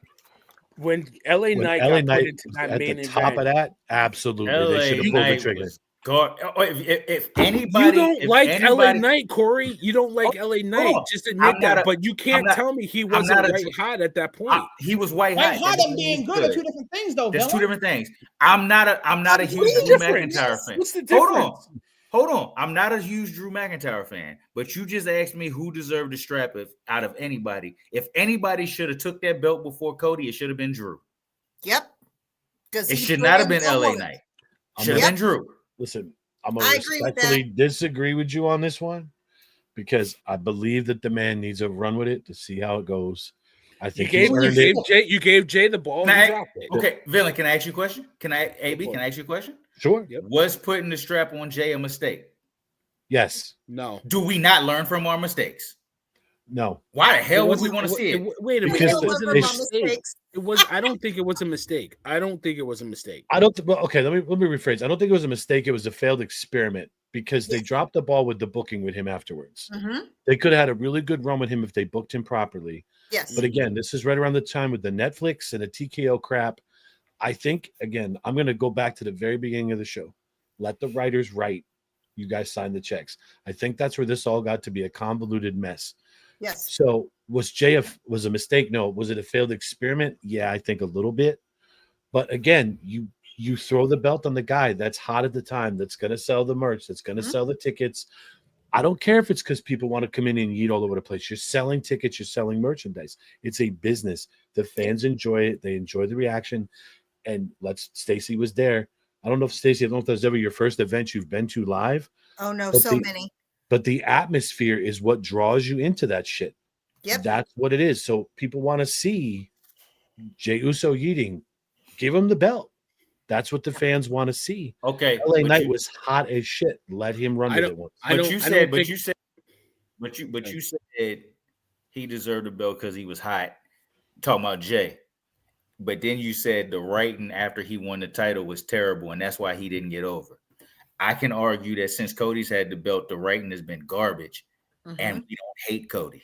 When LA Knight got put into that at main the top event, of that, absolutely. LA they should have pulled the trigger. God, if anybody, You don't like anybody, LA Knight, Corey. You don't like LA Knight. Just admit that. But you can't tell me he wasn't white hot at that point. He was white White hot. hot and being good are two different things, though. There's Villain. two different things. I'm not a huge Drew McIntyre fan. What's the difference? Hold on. I'm not a huge Drew McIntyre fan, but you just asked me who deserved the strap out of anybody. If anybody should have took that belt before Cody, it should have been Drew. Yep. It should not have been LA Knight. Should have been Drew. Listen, I'm going to respectfully disagree with you on this one because I believe that the man needs to run with it to see how it goes. I think you gave Jay the ball. Okay, Villain, can I ask you a question? Can I ask you a question? Sure. Yep. Was putting the strap on Jay a mistake? Yes. No. Do we not learn from our mistakes? No. Why the hell would we want to see it? Wait a minute. It wasn't a mistake. It was. I don't think it was a mistake. Okay, let me rephrase. I don't think it was a mistake. It was a failed experiment because they dropped the ball with the booking with him afterwards. Mm-hmm. They could have had a really good run with him if they booked him properly. Yes. But again, this is right around the time with the Netflix and the TKO crap. I think, again, I'm going to go back to the very beginning of the show. Let the writers write. You guys sign the checks. I think that's where this all got to be a convoluted mess. Yes. So was a mistake? No. Was it a failed experiment? Yeah, I think a little bit. But again, you throw the belt on the guy that's hot at the time, that's going to sell the merch, that's going to sell the tickets. I don't care if it's because people want to come in and eat all over the place. You're selling tickets, you're selling merchandise. It's a business. The fans enjoy it. They enjoy the reaction. And Stacey was there. I don't know if that's ever your first event you've been to live. Oh no, many. But the atmosphere is what draws you into that shit. Yep. That's what it is. So people want to see Jey Uso yeeting. Give him the belt. That's what the fans want to see. Okay. LA Knight was hot as shit. Let him run with it once. But you said he deserved the belt because he was hot. Talking about Jay. But then you said the writing after he won the title was terrible, and that's why he didn't get over. I can argue that since Cody's had the belt, the writing has been garbage, and we don't hate Cody.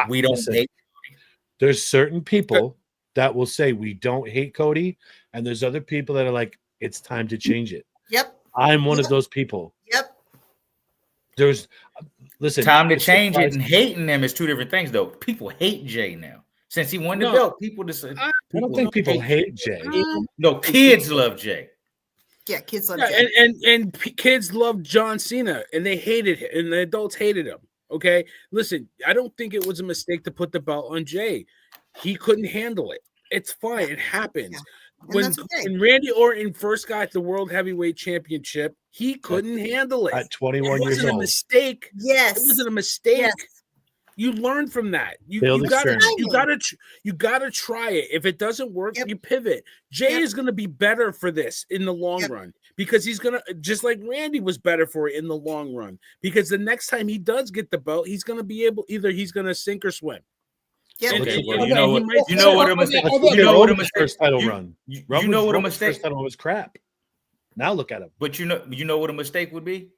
We don't hate Cody. There's certain people that will say we don't hate Cody, and there's other people that are like, it's time to change it. Yep. I'm one of those people. Yep. Listen. Time to change it and hating them is two different things, though. People hate Jay now. Since he won the belt, people decide. I don't think people hate Jay. No, kids love Jay. Yeah, kids love Jay. And kids love John Cena, and they hated him, and the adults hated him. Okay, listen, I don't think it was a mistake to put the belt on Jay. He couldn't handle it. It's fine. It happens. Yeah. When Randy Orton first got the World Heavyweight Championship, he couldn't handle it. At 21 years old. It wasn't a mistake. Yes. It wasn't a mistake. Yes. You learn from that. You gotta try it. If it doesn't work, you pivot. Jay is gonna be better for this in the long run because he's gonna, just like Randy was better for it in the long run. Because the next time he does get the belt, he's gonna be able, either he's gonna sink or swim. Yeah, you know what a mistake. You know what a mistake. First title run. You know what a mistake. First title was crap. Now look at him. But you know what a mistake would be?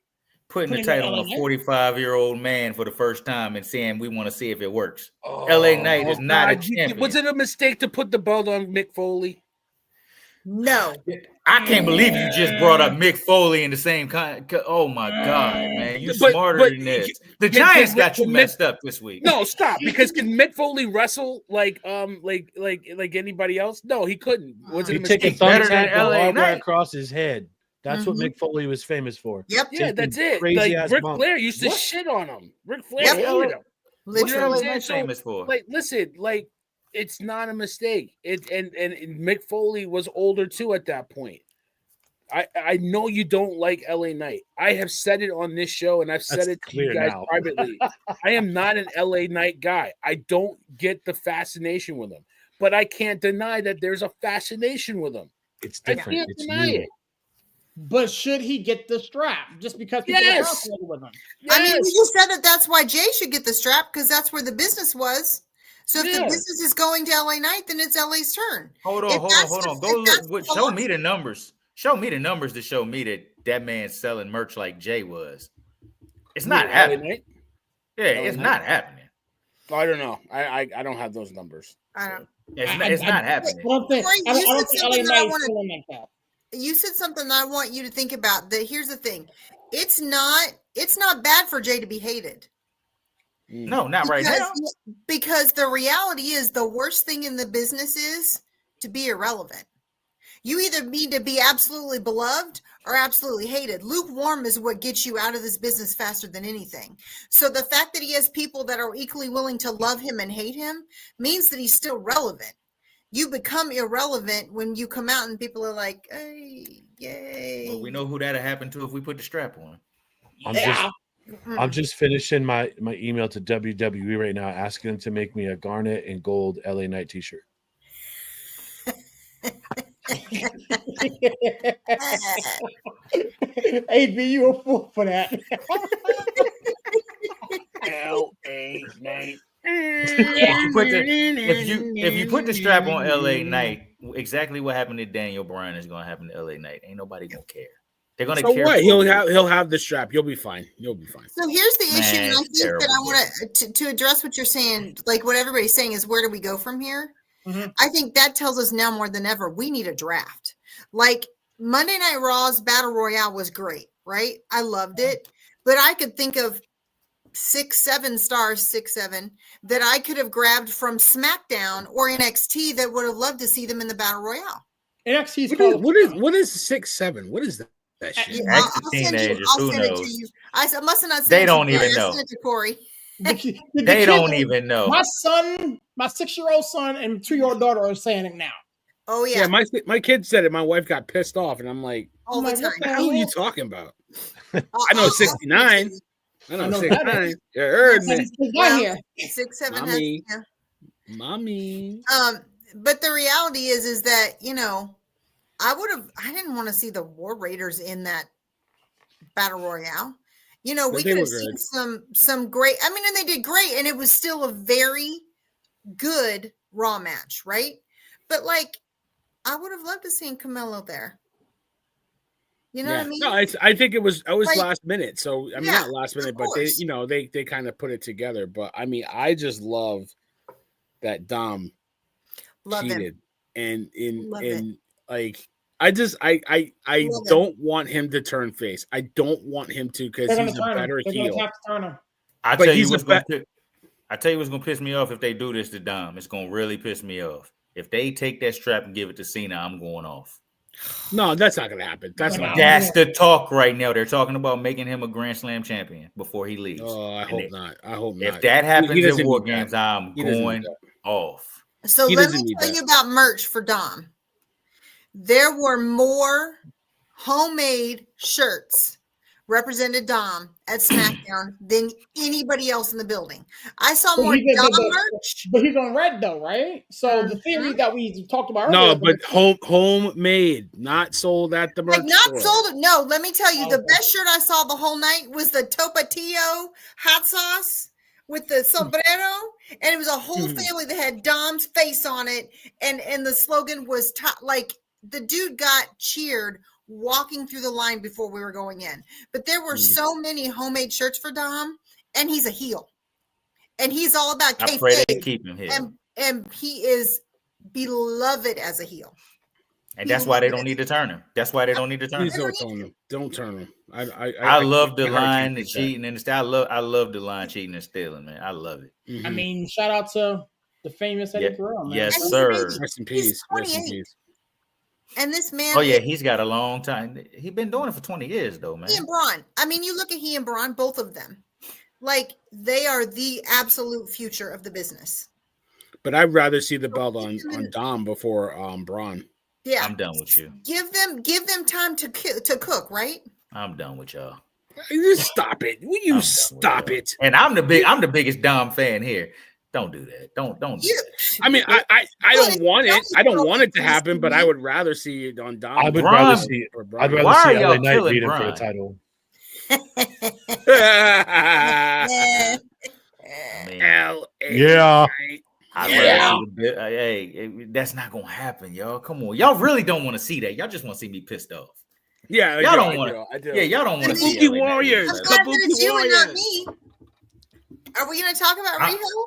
Putting the title on a 45-year-old man for the first time and saying we want to see if it works. LA Knight is not a champion. Was it a mistake to put the belt on Mick Foley? No. I can't believe you just brought up Mick Foley in the same kind. Oh my God, man. You're smarter than this. The Giants got you messed up this week. No, stop. Because can Mick Foley wrestle like anybody else? No, he couldn't. Was it a mistake? He take a thumbtack and LA across his head. That's what Mick Foley was famous for. Yep. Yeah, that's it. Like Ric Flair used to shit on him. Ric Flair hated him. Literally. What's famous for? Like, listen, like, it's not a mistake. And Mick Foley was older too at that point. I know you don't like LA Knight. I have said it on this show, and I've said it to you guys privately. I am not an LA Knight guy. I don't get the fascination with him, but I can't deny that there's a fascination with him. It's different. I can't deny it. But should he get the strap just because people are with him? Yes. I mean, you said that that's why Jay should get the strap because that's where the business was. So if the business is going to LA Knight, then it's LA's turn. Hold on. Go look. Show me the numbers. Show me the numbers to show me that man's selling merch like Jay was. It's not happening. Yeah, it's not happening. I don't know. I don't have those numbers. I don't. It's not happening. I don't think LA Knight is feeling like that. you said something that I want you to think about. That here's the thing. It's not bad for Jay to be hated. No, not right now. Because the reality is the worst thing in the business is to be irrelevant. You either need to be absolutely beloved or absolutely hated. Lukewarm is what gets you out of this business faster than anything. So the fact that he has people that are equally willing to love him and hate him means that he's still relevant. You become irrelevant when you come out and people are like, hey, yay. Well, we know who that'll happen to if we put the strap on. I'm just finishing my email to WWE right now, asking them to make me a garnet and gold LA Knight t-shirt. AB, you a fool for that. LA Knight. If you put the strap on LA Knight, exactly what happened to Daniel Bryan is going to happen to LA Knight. Ain't nobody gonna care. They're gonna care. What? He'll have the strap. You'll be fine. You'll be fine. So here's the issue, and I think that I want to address what you're saying. Like what everybody's saying is, where do we go from here? Mm-hmm. I think that tells us now more than ever we need a draft. Like Monday Night Raw's Battle Royale was great, right? I loved it, but I could think of 6-7 stars that I could have grabbed from SmackDown or NXT that would have loved to see them in the Battle Royale. NXT's what is 6-7? What is that shit? I'll send it to you. I must have not sent they don't even know. I sent it to Corey. They don't even know. My 6-year-old son and 2-year-old daughter are saying it now. Oh yeah. My kid said it. My wife got pissed off, and I'm like, all the time. What the hell are you talking about? I know 69. I know 69. You heard me. 6-7 Mommy. But the reality is that, you know, I didn't want to see the War Raiders in that Battle Royale. You know, we could have seen some great, I mean, and they did great, and it was still a very good Raw match, right? But like, I would have loved to see Camelo there. You know what I mean? No, I think it was like, last minute. So I mean, not last minute, but they kind of put it together. But I mean, I just love that Dom cheated, and like I don't want him to turn face. I don't want him to because he's a better heel. I tell you what's gonna piss me off if they do this to Dom. It's gonna really piss me off. If they take that strap and give it to Cena, I'm going off. No, that's not gonna happen. That's the talk right now. They're talking about making him a Grand Slam champion before he leaves. Oh, I hope not. I hope not. If that happens at War Games, I'm going off. So let me tell you about merch for Dom. There were more homemade shirts represented Dom at SmackDown than anybody else in the building. I saw more Dom merch. But he's on red though, right? So the theory that we talked about earlier. No, but homemade, not sold at the merch store. Sold. No, let me tell you, the best shirt I saw the whole night was the Topatio hot sauce with the sombrero, and it was a whole family that had Dom's face on it, and the slogan was like the dude got cheered walking through the line before we were going in. But there were so many homemade shirts for Dom, and he's a heel. And he's all about kayfabe. I pray they keep him here. And he is beloved as a heel. And that's why they don't need to turn him. That's why they don't need to turn him. Don't turn him. I love the line, the cheating, and I love the line, cheating and stealing, man. I love it. Mm-hmm. I mean, shout out to the famous Eddie Guerrero, man. Yes, sir. Rest in peace. Rest in peace. And this man. Oh, yeah, he's got a long time. He's been doing it for 20 years, though, man. He and Braun. I mean, you look at he and Braun, both of them. Like, they are the absolute future of the business. But I'd rather see the belt on Dom before Braun. Yeah. I'm done with you. Give them time to cook, right? I'm done with y'all. Just stop it. Will you stop it? And I'm the biggest Dom fan here. Don't do that. Don't do that. I mean, I don't want it. I don't want it to happen, but I would rather see it on Dom. I would rather see LA Knight beat him for the title. Yeah. Hey, that's not gonna happen, y'all. Come on, y'all really don't want to see that. Y'all just want to see me pissed off. Yeah, y'all don't want to. Yeah, y'all don't want to see Kabuki Warriors. I'm glad that it's you and not me. Are we gonna talk about Riho?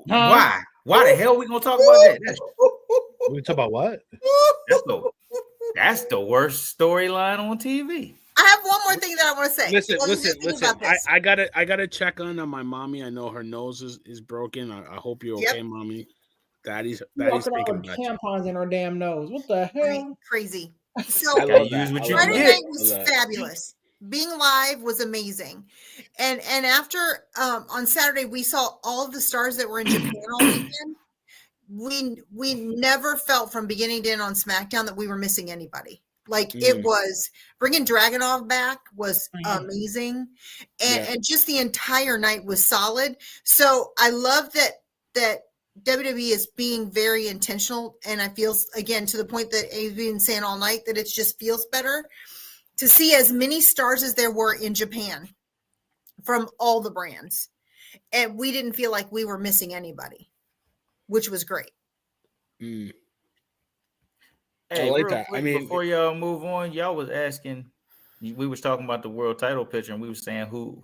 Why? Why the hell are we gonna talk about that? We talk about what? That's the worst storyline on TV. I have one more thing that I want to say. Listen. I gotta check on my mommy. I know her nose is broken. I hope you're okay, mommy. Daddy's walking thinking around with about you. tampons in her damn nose. What the hell? Crazy. So Gotta use what you Friday can night get. was fabulous. Being live was amazing, and after on Saturday we saw all of the stars that were in Japan all weekend. We never felt from beginning to end on SmackDown that we were missing anybody. Like it was bringing Dragunov back was amazing, and just the entire night was solid. So I love that WWE is being very intentional, and I feel again to the point that I've been saying all night that it just feels better to see as many stars as there were in Japan from all the brands, and we didn't feel like we were missing anybody, which was great. Hey, I like real that. quick, I mean, before y'all move on, y'all was asking. We was talking about the world title picture, and we was saying who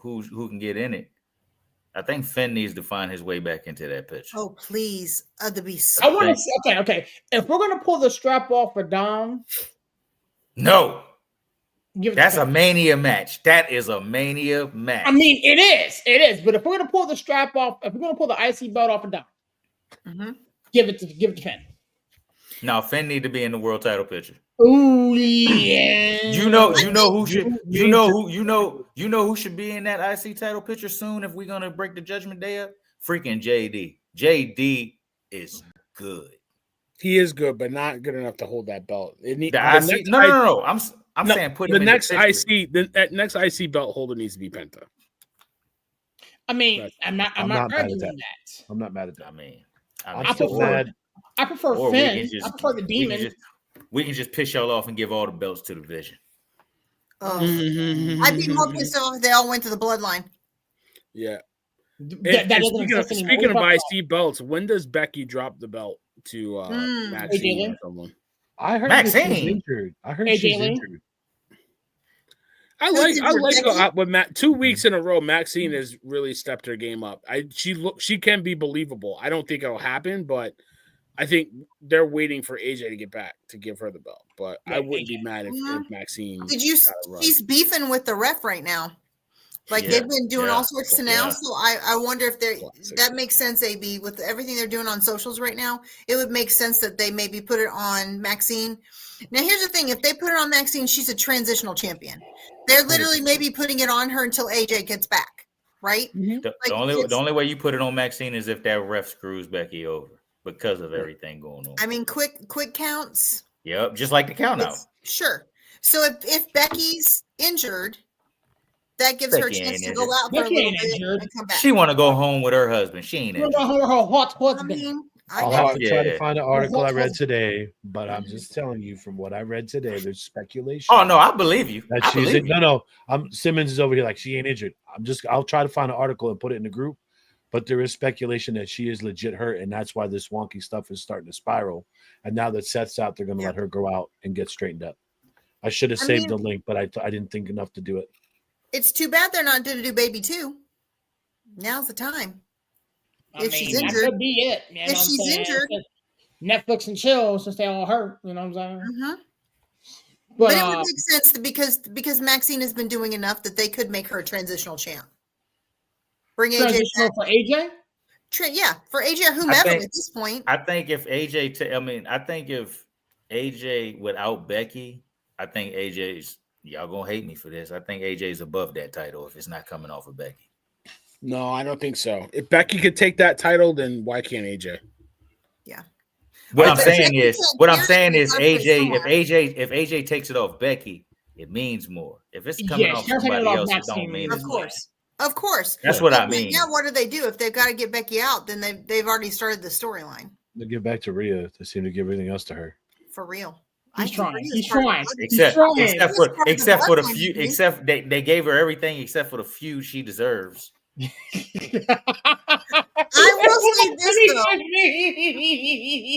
can get in it. I think Finn needs to find his way back into that picture. Oh, please. The beast. I want to say, okay. If we're going to pull the strap off for Dom. No. That's a Finn. Mania match. That is a Mania match. I mean, it is. It is. But if we're going to pull the strap off, if we're going to pull the IC belt off of Dom, give it to Finn. No, Finn need to be in the world title picture. Ooh, yeah. You know who should be in that IC title picture soon if we're gonna break the Judgment Day up? Freaking JD. JD is good. He is good, but not good enough to hold that belt. No. I'm saying put him the in next the IC. The next IC belt holder needs to be Penta. I mean, I'm not arguing that. I'm not mad at that. I mean, I prefer Finn. I prefer the Demon. We can just piss y'all off and give all the belts to the Vision. I'd be more pissed off if they all went to the Bloodline. Yeah. Speaking of IC belts, when does Becky drop the belt to Maxine or someone? I heard Maxine she's injured. I heard she's injured. I like with 2 weeks in a row, Maxine has really stepped her game up. She can be believable. I don't think it'll happen, but I think they're waiting for AJ to get back to give her the belt. But I wouldn't be mad if Maxine. Did you? She's beefing with the ref right now. Like they've been doing all sorts to now. So I wonder if that makes sense, AB, with everything they're doing on socials right now. It would make sense that they maybe put it on Maxine. Now, here's the thing. If they put it on Maxine, she's a transitional champion. They're literally maybe putting it on her until AJ gets back, right? The only way you put it on Maxine is if that ref screws Becky over because of everything going on. I mean, quick counts. Yep, just like the count out. Sure. So if Becky's injured, that gives her a chance to go out for a little bit and come back. She want to go home with her husband. She ain't injured. I'll have to try to find an article I read today, but I'm just telling you from what I read today, there's speculation. Oh no, I believe you. Simmons is over here like she ain't injured. I'll try to find an article and put it in the group, but there is speculation that she is legit hurt, and that's why this wonky stuff is starting to spiral. And now that Seth's out, they're going to let her go out and get straightened up. I should have saved the link, but I didn't think enough to do it. It's too bad they're not going to do Baby 2. Now's the time. If she's injured, that could be it. If she's injured, Netflix and chill since they all hurt. You know what I'm saying? But it would make sense because Maxine has been doing enough that they could make her a transitional champ. Bring AJ back. For AJ? For AJ or whomever at this point. I think if AJ without Becky, I think AJ's. Y'all gonna hate me for this. I think AJ's above that title if it's not coming off of Becky. No, I don't think so. If Becky could take that title, then why can't AJ? Yeah. What I'm saying is AJ. If AJ takes it off Becky, it means more. If it's coming off somebody else, it don't mean as much. Of course. That's what I mean. Now, what do they do if they've got to get Becky out? Then they've already started the storyline. They give back to Rhea. They seem to give everything else to her. For real. He's trying. Except for the feud. Except they gave her everything except for the feud she deserves. I will say this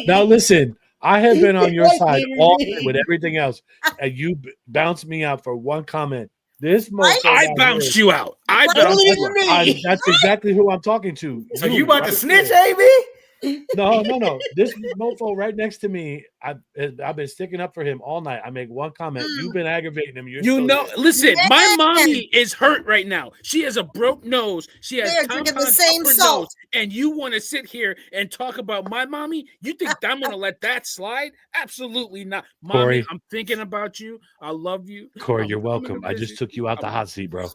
though. Now listen, I have been on your side all with everything else, and you bounced me out for one comment. This I bounced you out. That's exactly who I'm talking to. So you about to snitch, AB? No. This mofo right next to me, I've been sticking up for him all night. I make one comment. You've been aggravating him. Listen, Yeah. my mommy is hurt right now. She has a broke nose. She has They're drinking the tampons same up her salt. nose. And you want to sit here and talk about my mommy? You think I'm going to let that slide? Absolutely not. Mommy, Corey. I'm thinking about you. I love you. Corey, you're welcome. I just took you out the hot seat, bro.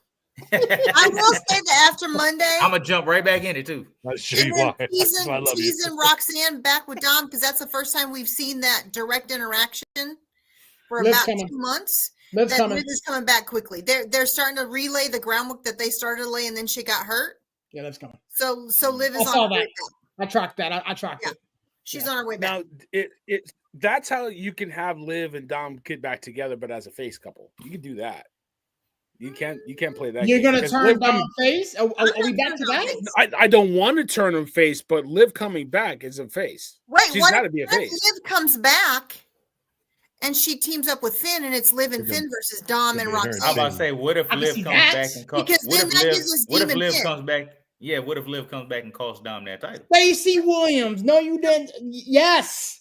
I will say that after Monday, I'm gonna jump right back in it too. I'll show you why. That's why I love you. Teasing Roxanne back with Dom, because that's the first time we've seen that direct interaction for Liv's about coming. 2 months. Liv's That coming. Liv is coming back quickly. They're starting to relay the groundwork that they started to lay, and then she got hurt. Yeah, Liv's coming. So Liv is I saw on her way that. back. I tracked that. I tracked Yeah. it. She's on her way back. Now, that's how you can have Liv and Dom get back together, but as a face couple. You can do that. You can't play that. You're game, gonna because turn Liv Dom coming- face? Are we back to that? I don't want to turn him face, but Liv coming back is a face. Wait, She's what got to if be a face. Liv comes back and she teams up with Finn, and it's Liv and Finn versus Dom and Could be her. I'm Roxanne? about to say, what if I can Liv see comes that. back and costs? Because then that gives us What if Demon Liv Finn. comes back? Yeah, what if Liv comes back and costs Dom that title? Stacey Williams. No, you didn't. Yes.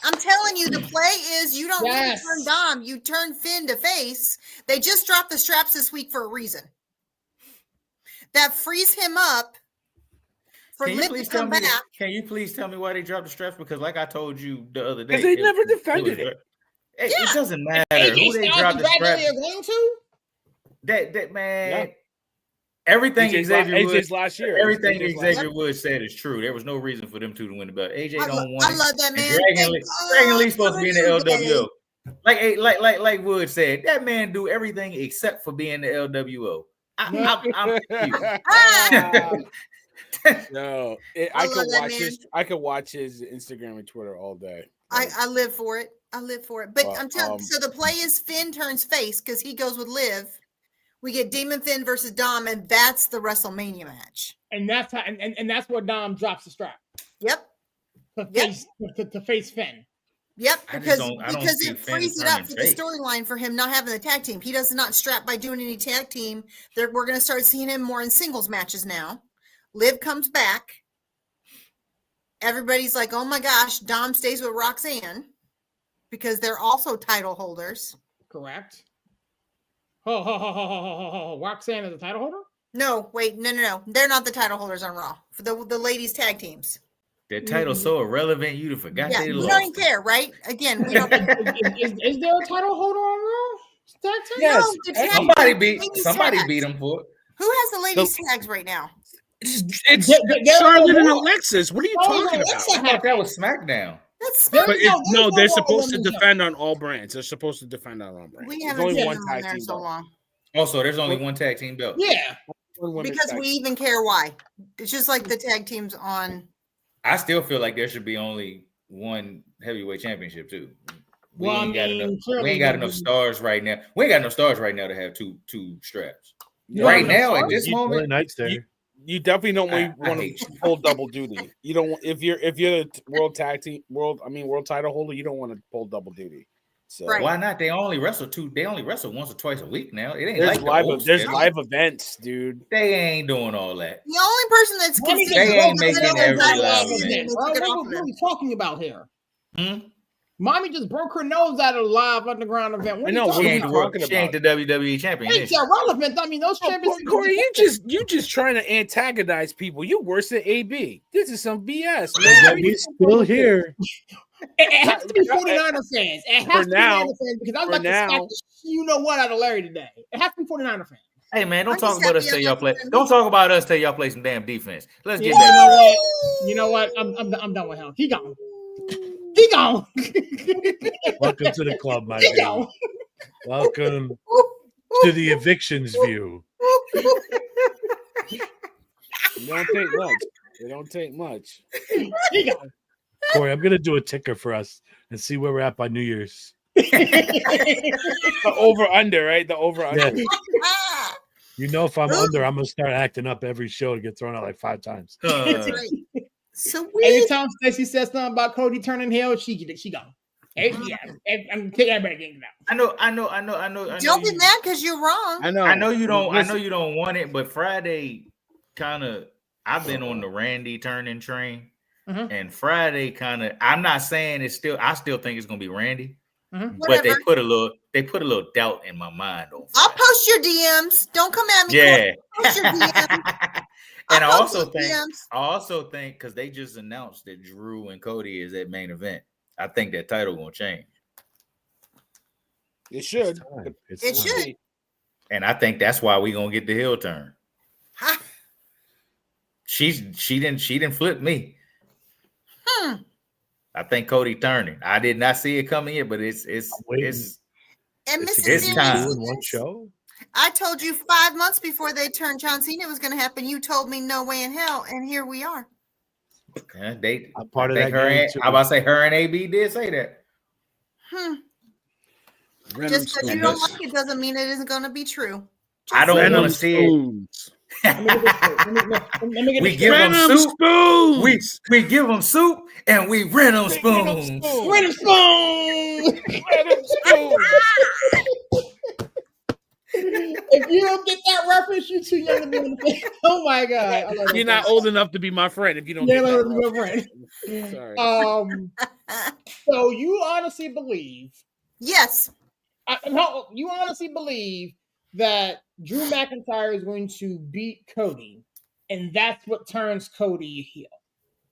I'm telling you, the play is you don't really Yes. turn Dom, you turn Finn to face. They just dropped the straps this week for a reason. That frees him up for Liv to come back. Can you please tell me why they dropped the straps? Because like I told you the other day, Because they never defended it. It doesn't matter AJ who they Styles dropped and the Bradley straps. are going to? That man, Yeah. everything Xavier Woods, AJ's last year. everything AJ's last Xavier Woods said is true. There was no reason for them two to win the belt. AJ I don't want it. love that And man. Dragon Lee's supposed to be in the LWO. Like Wood said, that man do everything except for being the LWO. I'm No, I I love could that watch man. his. I could watch his Instagram and Twitter all day. I live for it. I live for it. But Well, I'm telling so the play is Finn turns face because he goes with Liv. We get Demon Finn versus Dom, and that's the WrestleMania match. And that's how and that's where Dom drops the strap. Yep. To Yep. face to face Finn. Yep, I just because don't- I don't because see it Finn frees it up turning for the face. storyline for him not having the tag team. He does not strap by doing any tag team. We're going to start seeing him more in singles matches now. Liv comes back. Everybody's like, "Oh my gosh, Dom stays with Roxanne because they're also title holders." Correct. Oh. Roxanne is the title holder? No, wait, no. They're not the title holders on Raw for the ladies tag teams. That title's so irrelevant, you'd have forgot Yeah, they we lost. don't even care, right? Again, we don't. Is there a title holder on Raw? Tag team? Yes. No, the tag Somebody team- beat ladies somebody tags. beat him for it. Who has the ladies tags right now? It's They're Charlotte and on Alexis. What are you Charlotte talking and about? I thought that was SmackDown. That's There- But SmackDown. No, they're there's no supposed to women's defend on all brands. They're supposed to defend on all brands. We There's haven't only seen one them on tag there team so belt. long Also, there's only one tag team belt. Yeah. One women's because tag we team. even care why. It's just like the tag teams on. I still feel like there should be only one heavyweight championship too. We Well, I ain't got mean, enough. We clearly ain't got we- enough stars right now. We ain't got enough stars right now to have two straps. You right want now, enough at this stars? Billy moment, Knight's there. You definitely don't I want hate to you. pull double duty. You don't if you're the world title holder, you don't want to pull double duty. So Right. why not? They only wrestle once or twice a week now. It ain't there's like the old there's schedule. live events, dude. They ain't doing all that. The only person that's Mommy considered just They ain't broke making her nose every out of live live event. event, bro. They took it off What of are them. we talking about here? Hmm? Mommy just broke her nose out of a live underground event. What I know, Are what you are we talking talking about? She ain't the WWE champion. is It's she? irrelevant. I mean, those Oh, champions. Corey, you just trying to antagonize people. You worse than AB. This is some BS, Yeah, man. he's still here. It has to be 49er fans. It has For to be now- 49er fans because I'm for about to smack now- the you know what out of Larry today. It has to be 49er fans. Hey man, I'm don't talk just about us happy till I'm y'all play. not Don't talk about us till y'all play some damn defense. Let's get You back. know what? You know what? I'm done with him. He gone. He gone. Welcome to the club, my He dude. gone. Welcome to the evictions view. It don't take much. It don't take much. He gone. Corey, I'm gonna do a ticker for us and see where we're at by New Year's. The over under, right? The over under. Yeah. Ah, You know, if I'm under, I'm gonna start acting up every show to get thrown out like 5 times. that's right. So we Anytime Stacey says something about Cody turning heel, she gone. Yeah, I'm taking everybody getting out. I know. don't be you- mad because you're wrong. I know. I know you don't. I know Listen, you don't want it, but Friday kind of. I've been on the Randy turning train, And Friday kind of, I'm not saying it's still, I still think it's gonna be Randy, but Whatever. they put a little doubt in my mind on Friday. I'll post your DMs. Don't come at me. Yeah. Post your DMs. And I post also your DMs. think because they just announced that Drew and Cody is at main event, I think that title gonna change. It should. It should. And I think that's why we gonna get the heel turn. Huh? She didn't flip me. I think Cody turning. I did not see it coming yet, but it's and Mrs. It's time. In one show. I told you 5 months before they turned John Cena it was going to happen. You told me no way in hell, and here we are. They I'm part of I think that her game and, too. I about to say her and AB did say that. Just because you don't like it doesn't mean it isn't going to be true. I don't want to see it. We give them soup. Spoons. We give them soup and we rent them spoons. Rent 'em spoons. If you don't get that reference, you're too young to be on the Oh my god! You're not old enough to be my friend if you don't. You're Get not that old enough to be my friend. Sorry. So you honestly believe? Yes. No, you honestly believe that Drew McIntyre is going to beat Cody, and that's what turns Cody heel.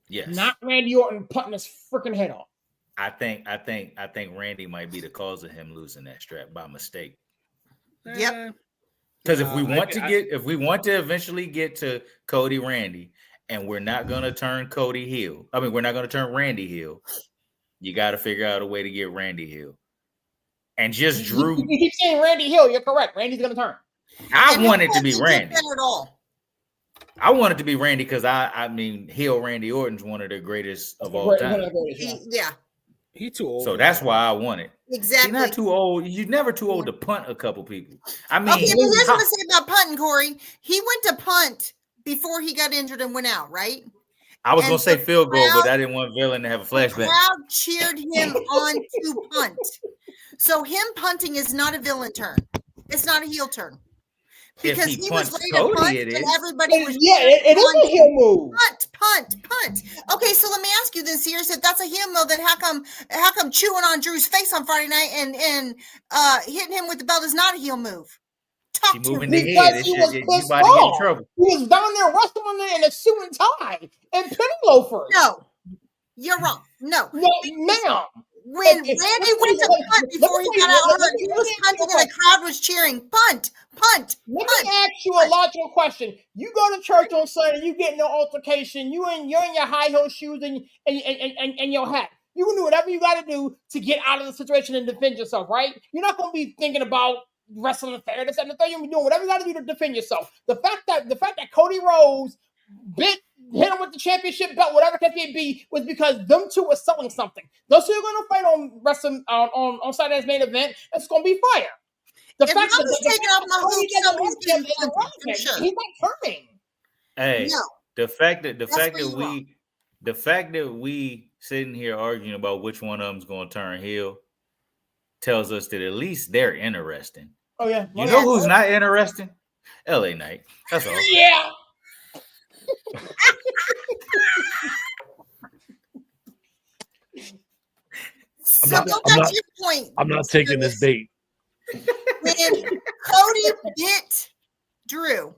Yes. Not Randy Orton putting his freaking head off. I think Randy might be the cause of him losing that strap by mistake. Yep. Because if we want to eventually get to Cody Randy, and we're not gonna turn Cody heel. I mean, we're not gonna turn Randy heel. You got to figure out a way to get Randy heel. And just Drew. You keep saying Randy Hill. You're correct. Randy's gonna turn. I want it to be Randy. At all. I want it to be Randy because I mean, heel Randy Orton's one of the greatest of all time. Yeah. He too old. So that's why I want it. Exactly. You're not too old. You're never too old to punt a couple people. I mean, okay, but here's what I say about punting, Corey. He went to punt before he got injured and went out, right? I was going to say field goal, but I didn't want Villain to have a flashback. The crowd cheered him on to punt. So him punting is not a villain turn. It's not a heel turn. Because he was ready to punt and everybody was it is a heel move. Punt. Okay, so let me ask you then, Sears, if that's a heel move, then how come chewing on Drew's face on Friday night and hitting him with the belt is not a heel move? She moving the head. He was pissed off. He was down there wrestling in a suit and tie and penny loafers. No, you're wrong. No, ma'am. When Randy went to punt before he got out hurt, he was punting and the crowd was cheering. Punt. Let me ask you a logical question. You go to church on Sunday, you get in an altercation, you're in your high heel shoes and your hat. You can do whatever you got to do to get out of the situation and defend yourself, right? You're not going to be thinking about wrestling fairness and the thing. You'll be doing whatever you got to do to defend yourself. The fact that Cody Rhodes hit him with the championship belt, whatever it may be, was because them two were selling something. Those two are going to fight on wrestling on Saturday's main event. It's going to be fire. The fact that he's taking off my hoop, somebody's getting for sure. He's not turning. Hey, no. the fact that we sitting here arguing about which one of them's going to turn heel tells us that at least they're interesting. Oh yeah, you know who's not interesting? LA Knight. That's all. Yeah. I'm not taking this bait. When Cody bit Drew,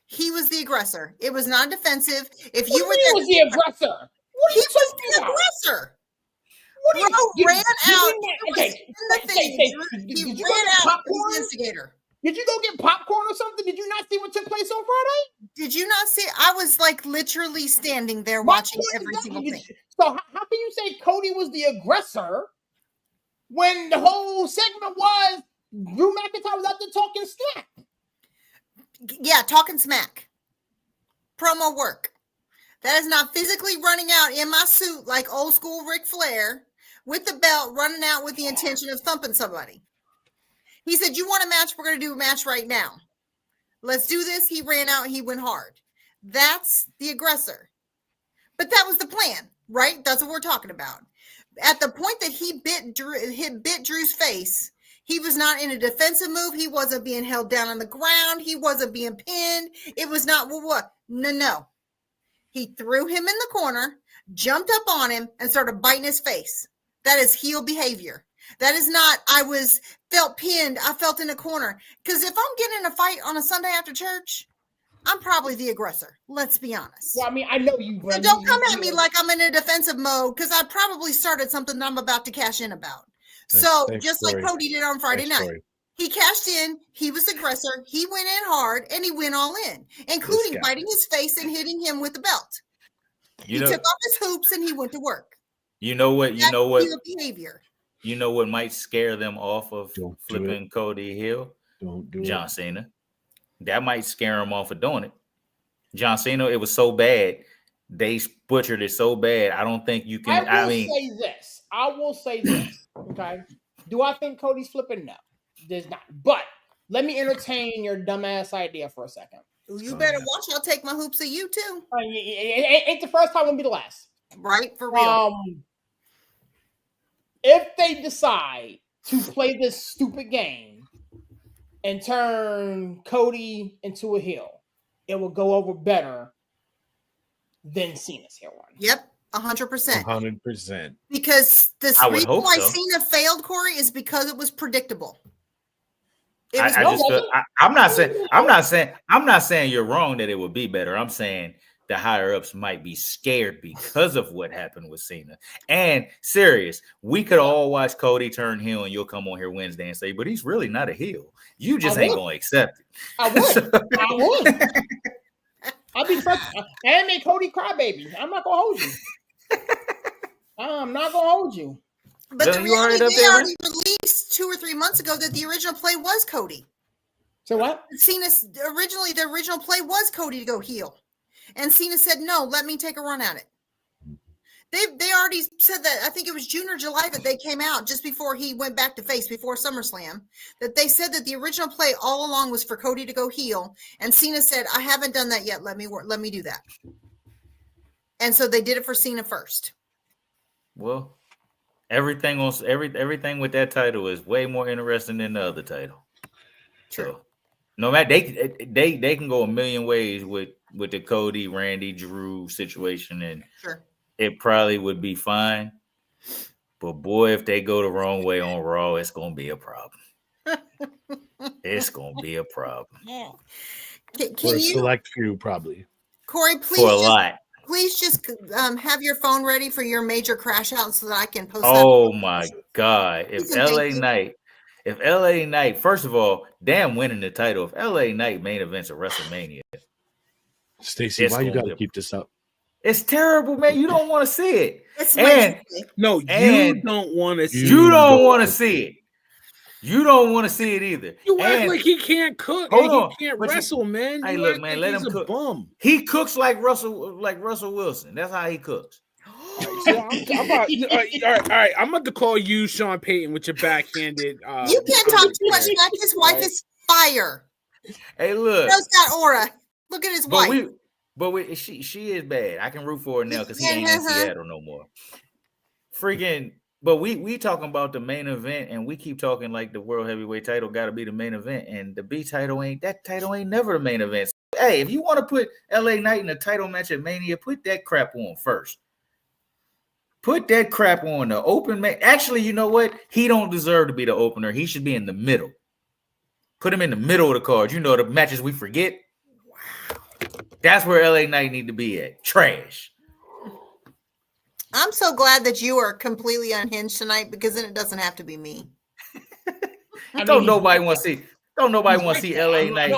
he was the aggressor. It was not defensive. If you were there, was the aggressor. He was the aggressor. Bro ran out. He ran out as the instigator. Did you go get popcorn or something? Did you not see what took place on Friday? Did you not see? I was like literally standing there watching every single thing. So how can you say Cody was the aggressor when the whole segment was Drew McIntyre was out there talking smack? Yeah, talking smack. Promo work. That is not physically running out in my suit like old school Ric Flair with the belt, running out with the intention of thumping somebody. He said, you want a match? We're going to do a match right now. Let's do this. He ran out. He went hard. That's the aggressor. But that was the plan, right? That's what we're talking about. At the point that he bit Drew's face, he was not in a defensive move. He wasn't being held down on the ground. He wasn't being pinned. It was not, well, what? No. He threw him in the corner, jumped up on him and started biting his face. That is heel behavior. That is not, felt pinned. I felt in a corner. Because if I'm getting in a fight on a Sunday after church, I'm probably the aggressor. Let's be honest. Well, I mean, I know you. So don't come at me like I'm in a defensive mode because I probably started something that I'm about to cash in about. So just like Cody did on Friday night. He cashed in. He was the aggressor. He went in hard, and he went all in, including biting his face and hitting him with the belt. He took off his hoops, and he went to work. You know what? Behavior. You know what might scare them off of flipping Cody Hill? Don't do John Cena. That might scare him off of doing it. John Cena, it was so bad. They butchered it so bad. I don't think you can. I will say this. Okay. Do I think Cody's flipping? No. There's not. But let me entertain your dumbass idea for a second. You better watch. I'll take my hoops of you too. Ain't the first time, won't be the last. Right, for real. If they decide to play this stupid game and turn Cody into a heel, it will go over better than Cena's heel run. Yep. 100%. 100%. Because this reason why Cena failed, Corey, is because it was predictable. I'm not saying you're wrong that it would be better. I'm saying the higher ups might be scared because of what happened with Cena. And serious, we could all watch Cody turn heel, and you'll come on here Wednesday and say, but he's really not a heel. You just ain't gonna accept it. I would. I'll be first. And make Cody cry, baby. I'm not gonna hold you. I'm not gonna hold you. But the reality, they already released 2 or 3 months ago that the original play was Cody. So what? Cena's the original play was Cody to go heel. And Cena said, no, let me take a run at it. They already said that, I think it was June or July that they came out just before he went back to face before SummerSlam, that they said that the original play all along was for Cody to go heel. And Cena said, I haven't done that yet. Let me do that. And so they did it for Cena first. Well, everything with that title is way more interesting than the other title. True. So, no matter they can go a million ways with the Cody, Randy, Drew situation, and it probably would be fine. But boy, if they go the wrong way on Raw, it's gonna be a problem. It's gonna be a problem. Yeah. For a select few, probably. Corey, please. For a lot. Please just have your phone ready for your major crash out so that I can post. Oh my God! If LA Knight, first of all, damn winning the title. If LA Knight main events at WrestleMania, Stacey, why you gotta keep this up? It's terrible, man. You don't want to see it. You don't want to see it. You don't want to see it. You don't want to see it either. You act like he can't cook. He can't wrestle, man. Hey, look, man, let him cook. Bum. He cooks like Russell Wilson. That's how he cooks. All right. I'm about to call you Sean Payton with your backhanded. You can't talk too much about his wife is fire. Hey, look. He's got aura. Look at his wife. She is bad. I can root for her now because he ain't in Seattle no more. Freaking. But we talking about the main event, and we keep talking like the world heavyweight title got to be the main event, and the B title ain't never the main event. So, hey, if you want to put LA Knight in a title match at Mania, put that crap on first. Put that crap on the open match. Actually, you know what? He don't deserve to be the opener. He should be in the middle. Put him in the middle of the card. You know the matches we forget. Wow, that's where LA Knight need to be at. Trash. I'm so glad that you are completely unhinged tonight because then it doesn't have to be me. Don't nobody want to see LA Knight.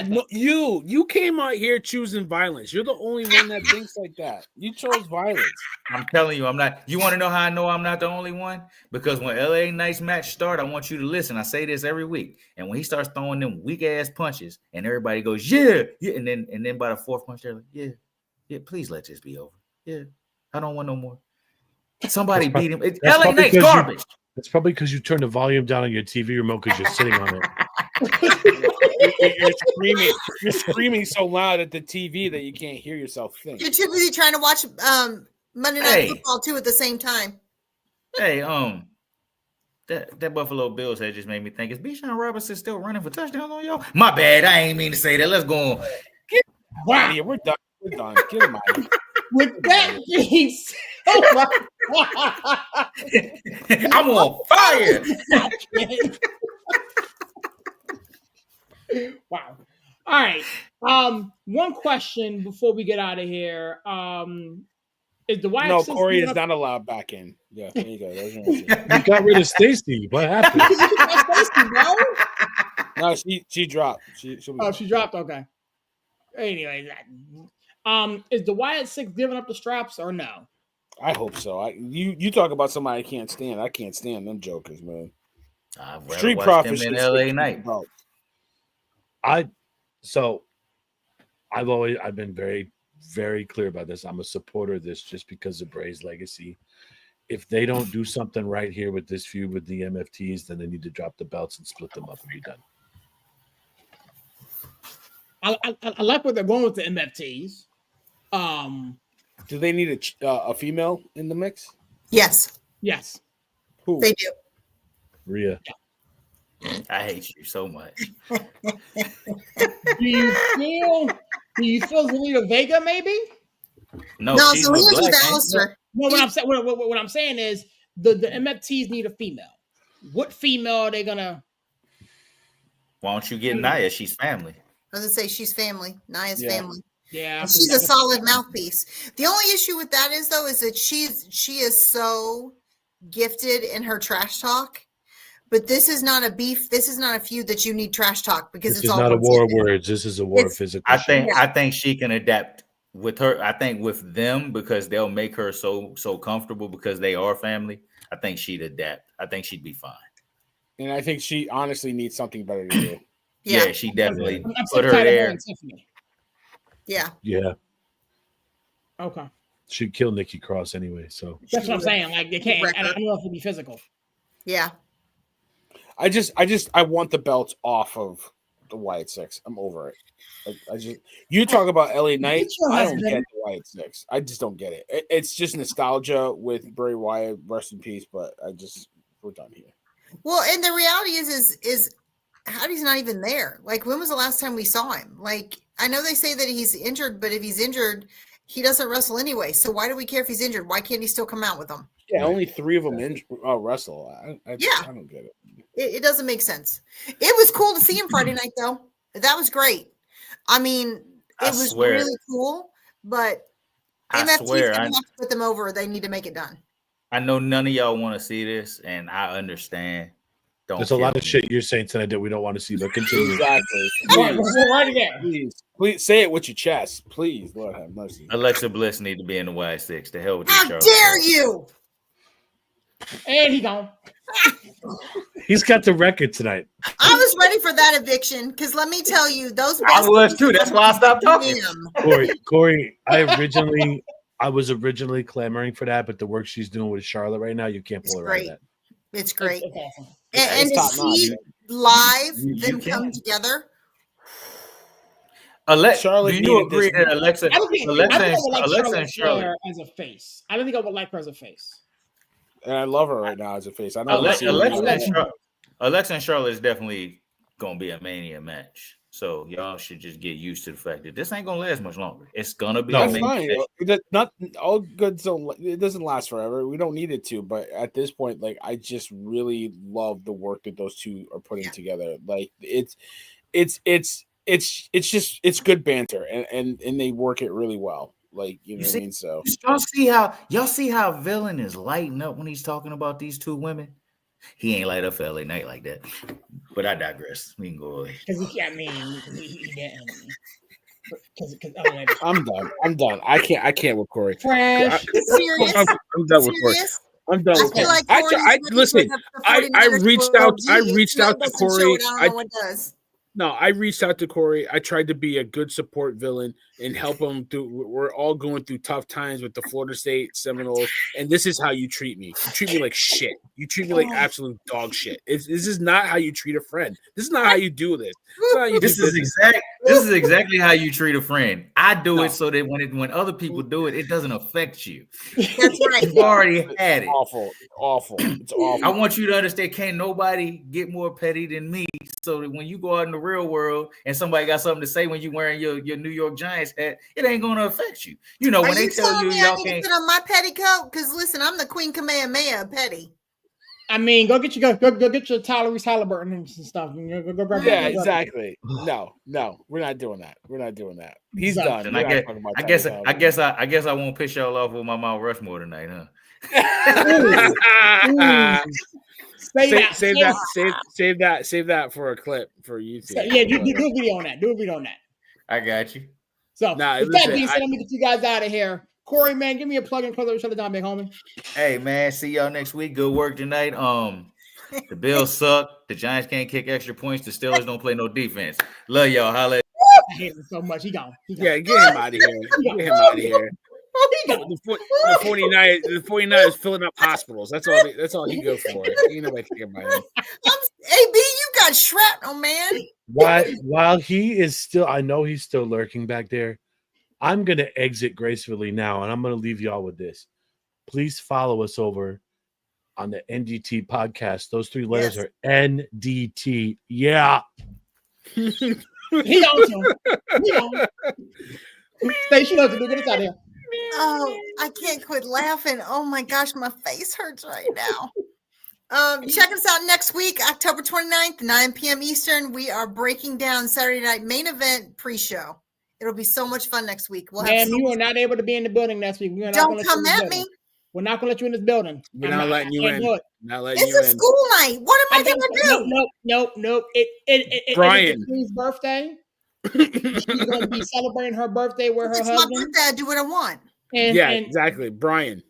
No, you came out here choosing violence. You're the only one that thinks like that. You chose violence. I'm telling you, I'm not. You want to know how I know I'm not the only one? Because when LA Knight's match start, I want you to listen. I say this every week. And when he starts throwing them weak ass punches, and everybody goes, yeah, and then by the fourth punch, they're like, yeah, please let this be over. Yeah. I don't want no more. Somebody beat him. LA Knight's garbage. That's probably because you turned the volume down on your TV remote because you're sitting on it. You're screaming so loud at the TV that you can't hear yourself think. You're too busy trying to watch Monday Night Football too at the same time. Hey, that Buffalo Bills head just made me think: is Bijan Robinson still running for touchdowns on y'all? My bad. I ain't mean to say that. Let's go on. Wow, we're done. We're done. Get him out of here. With that being said, oh I'm on fire. Wow. All right. One question before we get out of here. Is the Wyatt No, Six Corey giving is up- not allowed back in. Yeah, there you go. There's your answer. You got rid of Stacey. What happened? Stacey, bro? No, she dropped. She'll be Oh, back. she dropped. Okay. Anyway, is the Wyatt Six giving up the straps or no? I hope so. You talk about somebody I can't stand. I can't stand them jokers, man. I've rather Street watched Profits them in should LA stick to Night. the belt. I've been very, very clear about this. I'm a supporter of this just because of Bray's legacy. If they don't do something right here with this feud with the MFTs, then they need to drop the belts and split them up and be done. I like what they're going with the MFTs. Do they need a female in the mix? Yes, Yes. Who? they do. Rhea. I hate you so much. Do you feel Zelina Vega maybe? No, No, she's Selena's black, with ain't she? Alistair. No, what I'm saying is the MFTs need a female. What female are they gonna? Why don't you get Nia? She's family. I was gonna say she's family. Nia's Yeah. family. Yeah, And she's a solid mouthpiece. The only issue with that is though, is that she is so gifted in her trash talk. But this is not a beef. This is not a feud that you need trash talk because This it's is all not a war of positive. words. This is a war of It's- physical. I shit. think she can adapt with her. I think with them because they'll make her so comfortable because they are family. I think she'd adapt. I think she'd be fine. And I think she honestly needs something better to do. Yeah, she definitely I'm put sick her tired of her there. and Tiffany. Yeah. Yeah, Okay, she'd kill Nikki Cross anyway. So that's what I'm saying. Like they can't. Record. I don't know if it'll be physical. Yeah. I want the belts off of the Wyatt Six. I'm over it. You talk about LA Knight. Get your I don't husband. get the Wyatt Six. I just don't get it. It's just nostalgia with Bray Wyatt. Rest in peace. But we're done here. Well, and the reality is Howdy's not even there. Like, when was the last time we saw him? Like, I know they say that he's injured, but if he's injured, he doesn't wrestle anyway. So why do we care if he's injured? Why can't he still come out with them? Yeah, only 3 of them wrestle. I don't get it. It doesn't make sense. It was cool to see him Friday night, though. That was great. I mean, I it was swear. really cool, but I MFT's swear, gonna have to put them over. They need to make it done. I know none of y'all want to see this, and I understand. Don't there's a lot kill of me. shit you're saying tonight that we don't want to see. But continue. Exactly. We're right there. Please say it with your chest. Please, Lord have mercy. Alexa Bliss need to be in the Y6. The hell with How this dare you? And he gone. He's got the record tonight. I was ready for that eviction because let me tell you, those I was too. That's why I stopped talking. Corey, I was originally clamoring for that, but the work she's doing with Charlotte right now, you can't pull her out of that. It's great. It's awesome. And It's to top-notch, see man. live You them can. come together. Charlotte do you needed agree this that match. Alexa, I don't think I Alexa, would like Alexa and Charlotte Charlotte, Flair as a face. I don't think I would like her as a face. And I love her right now as a face. I don't want to see her Alexa and Charlotte is definitely gonna be a Mania match. So y'all should just get used to the fact that this ain't gonna last much longer. It's gonna be a That's Mania fine. match. Not all good. So it doesn't last forever. We don't need it to. But at this point, like, I just really love the work that those two are putting together. Like, it's good banter, and they work it really well. Like, you know what I mean? So y'all see how Villain is lighting up when he's talking about these two women. He ain't light up for LA Night like that. But I digress. We can go away. Because he can't mean he didn't. I'm done. I can't with Corey. Trash. Serious? I'm done with Corey. Serious? I'm done with feel Corey. like I Corey's ready for listen. the I 49ers reached for out. I OG. reached If out that to doesn't show Corey. it, I don't know what does. No, I reached out to Corey. I tried to be a good support villain and help him through. We're all going through tough times with the Florida State Seminoles, and this is how you treat me. You treat me like shit. You treat me like absolute dog shit. This is not how you treat a friend. This is not how you do this. This is how you This do is business. This is exactly how you treat a friend. I do it so that when other people do it, it doesn't affect you. That's right. You've already had it. Awful. It's awful. I want you to understand, can't nobody get more petty than me. So that when you go out in the real world and somebody got something to say when you're wearing your New York Giants hat, it ain't gonna affect you. You know, when they tell you y'all can't put on my petticoat, because listen, I'm the Queen Kamehameha petty. I mean, go get your Tyrese Halliburton and stuff. Go grab exactly. No, we're not doing that. He's done. And I guess I won't piss y'all off with my Mount Rushmore tonight, huh? Save that for a clip for YouTube. Yeah, do a video on that. I got you. So with that being said, let me get you guys out of here. Corey, man, give me a plug and close shut it down, big homie. Hey, man, see y'all next week. Good work tonight. The Bills suck. The Giants can't kick extra points. The Steelers don't play no defense. Love y'all. Holla. I hate him so much. He gone. Yeah, get him out of here. The 49ers filling up hospitals. That's all he goes for. Ain't nobody thinking about him. AB, you got shrapnel, man. While he is still, I know he's still lurking back there. I'm going to exit gracefully now, and I'm going to leave y'all with this. Please follow us over on the NDT podcast. Those three letters are NDT. Yeah. He on. Stacey knows to do. Get us out of here. Oh, I can't quit laughing. Oh my gosh, my face hurts right now. Check us out next week, October 29th, 9 p.m. Eastern. We are breaking down Saturday Night Main Event pre-show. It'll be so much fun next week. You are not able to be in the building next week. Don't come at me. We're not going to let you in this building. We're not letting you in. It's a school night. What am I going to do? Nope. Brian. It's Queen's birthday. She's going to be celebrating her birthday with her husband. It's my birthday. I do what I want. Exactly. Brian.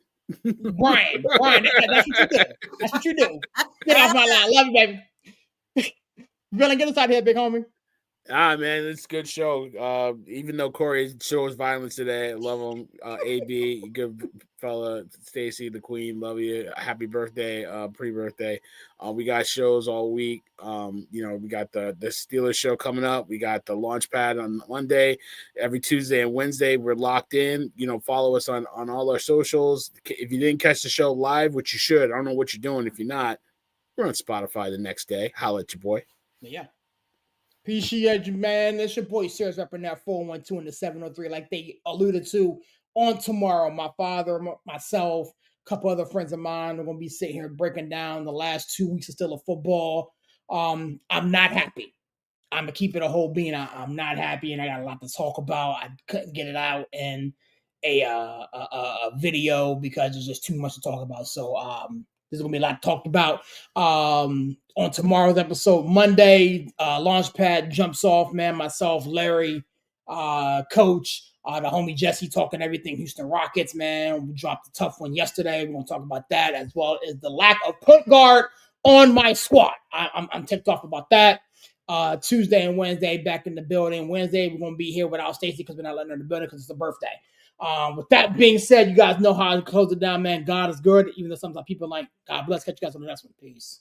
That's what you do. Get off my line. Love you, baby. You gonna get us out here, big homie. Man, it's a good show. Even though Corey shows violence today, I love him. AB, good fella. Stacey, the queen, love you. Happy birthday, pre-birthday. We got shows all week. We got the Steelers show coming up. We got the launch pad on Monday. Every Tuesday and Wednesday, we're locked in. Follow us on all our socials. If you didn't catch the show live, which you should, I don't know what you're doing. If you're not, we're on Spotify the next day. Holla at your boy. Yeah. Appreciate you, man. That's your boy, Serious repping that 412 and the 703, like they alluded to on tomorrow. My father, myself, a couple other friends of mine are going to be sitting here breaking down the last 2 weeks of still of football. I'm not happy. I'm going to keep it a whole being. I'm not happy, and I got a lot to talk about. I couldn't get it out in a video because there's just too much to talk about. So there's going to be a lot talked about. On tomorrow's episode, Monday, Launchpad jumps off, man. Myself, Larry, Coach, the homie Jesse talking everything Houston Rockets, man. We dropped a tough one yesterday. We're going to talk about that, as well as the lack of point guard on my squad. I'm ticked off about that. Tuesday and Wednesday, back in the building. Wednesday, we're going to be here without Stacey because we're not letting her in the building because it's a birthday. With that being said, you guys know how to close it down, man. God is good, even though sometimes people like, God bless. Catch you guys on the next one. Peace.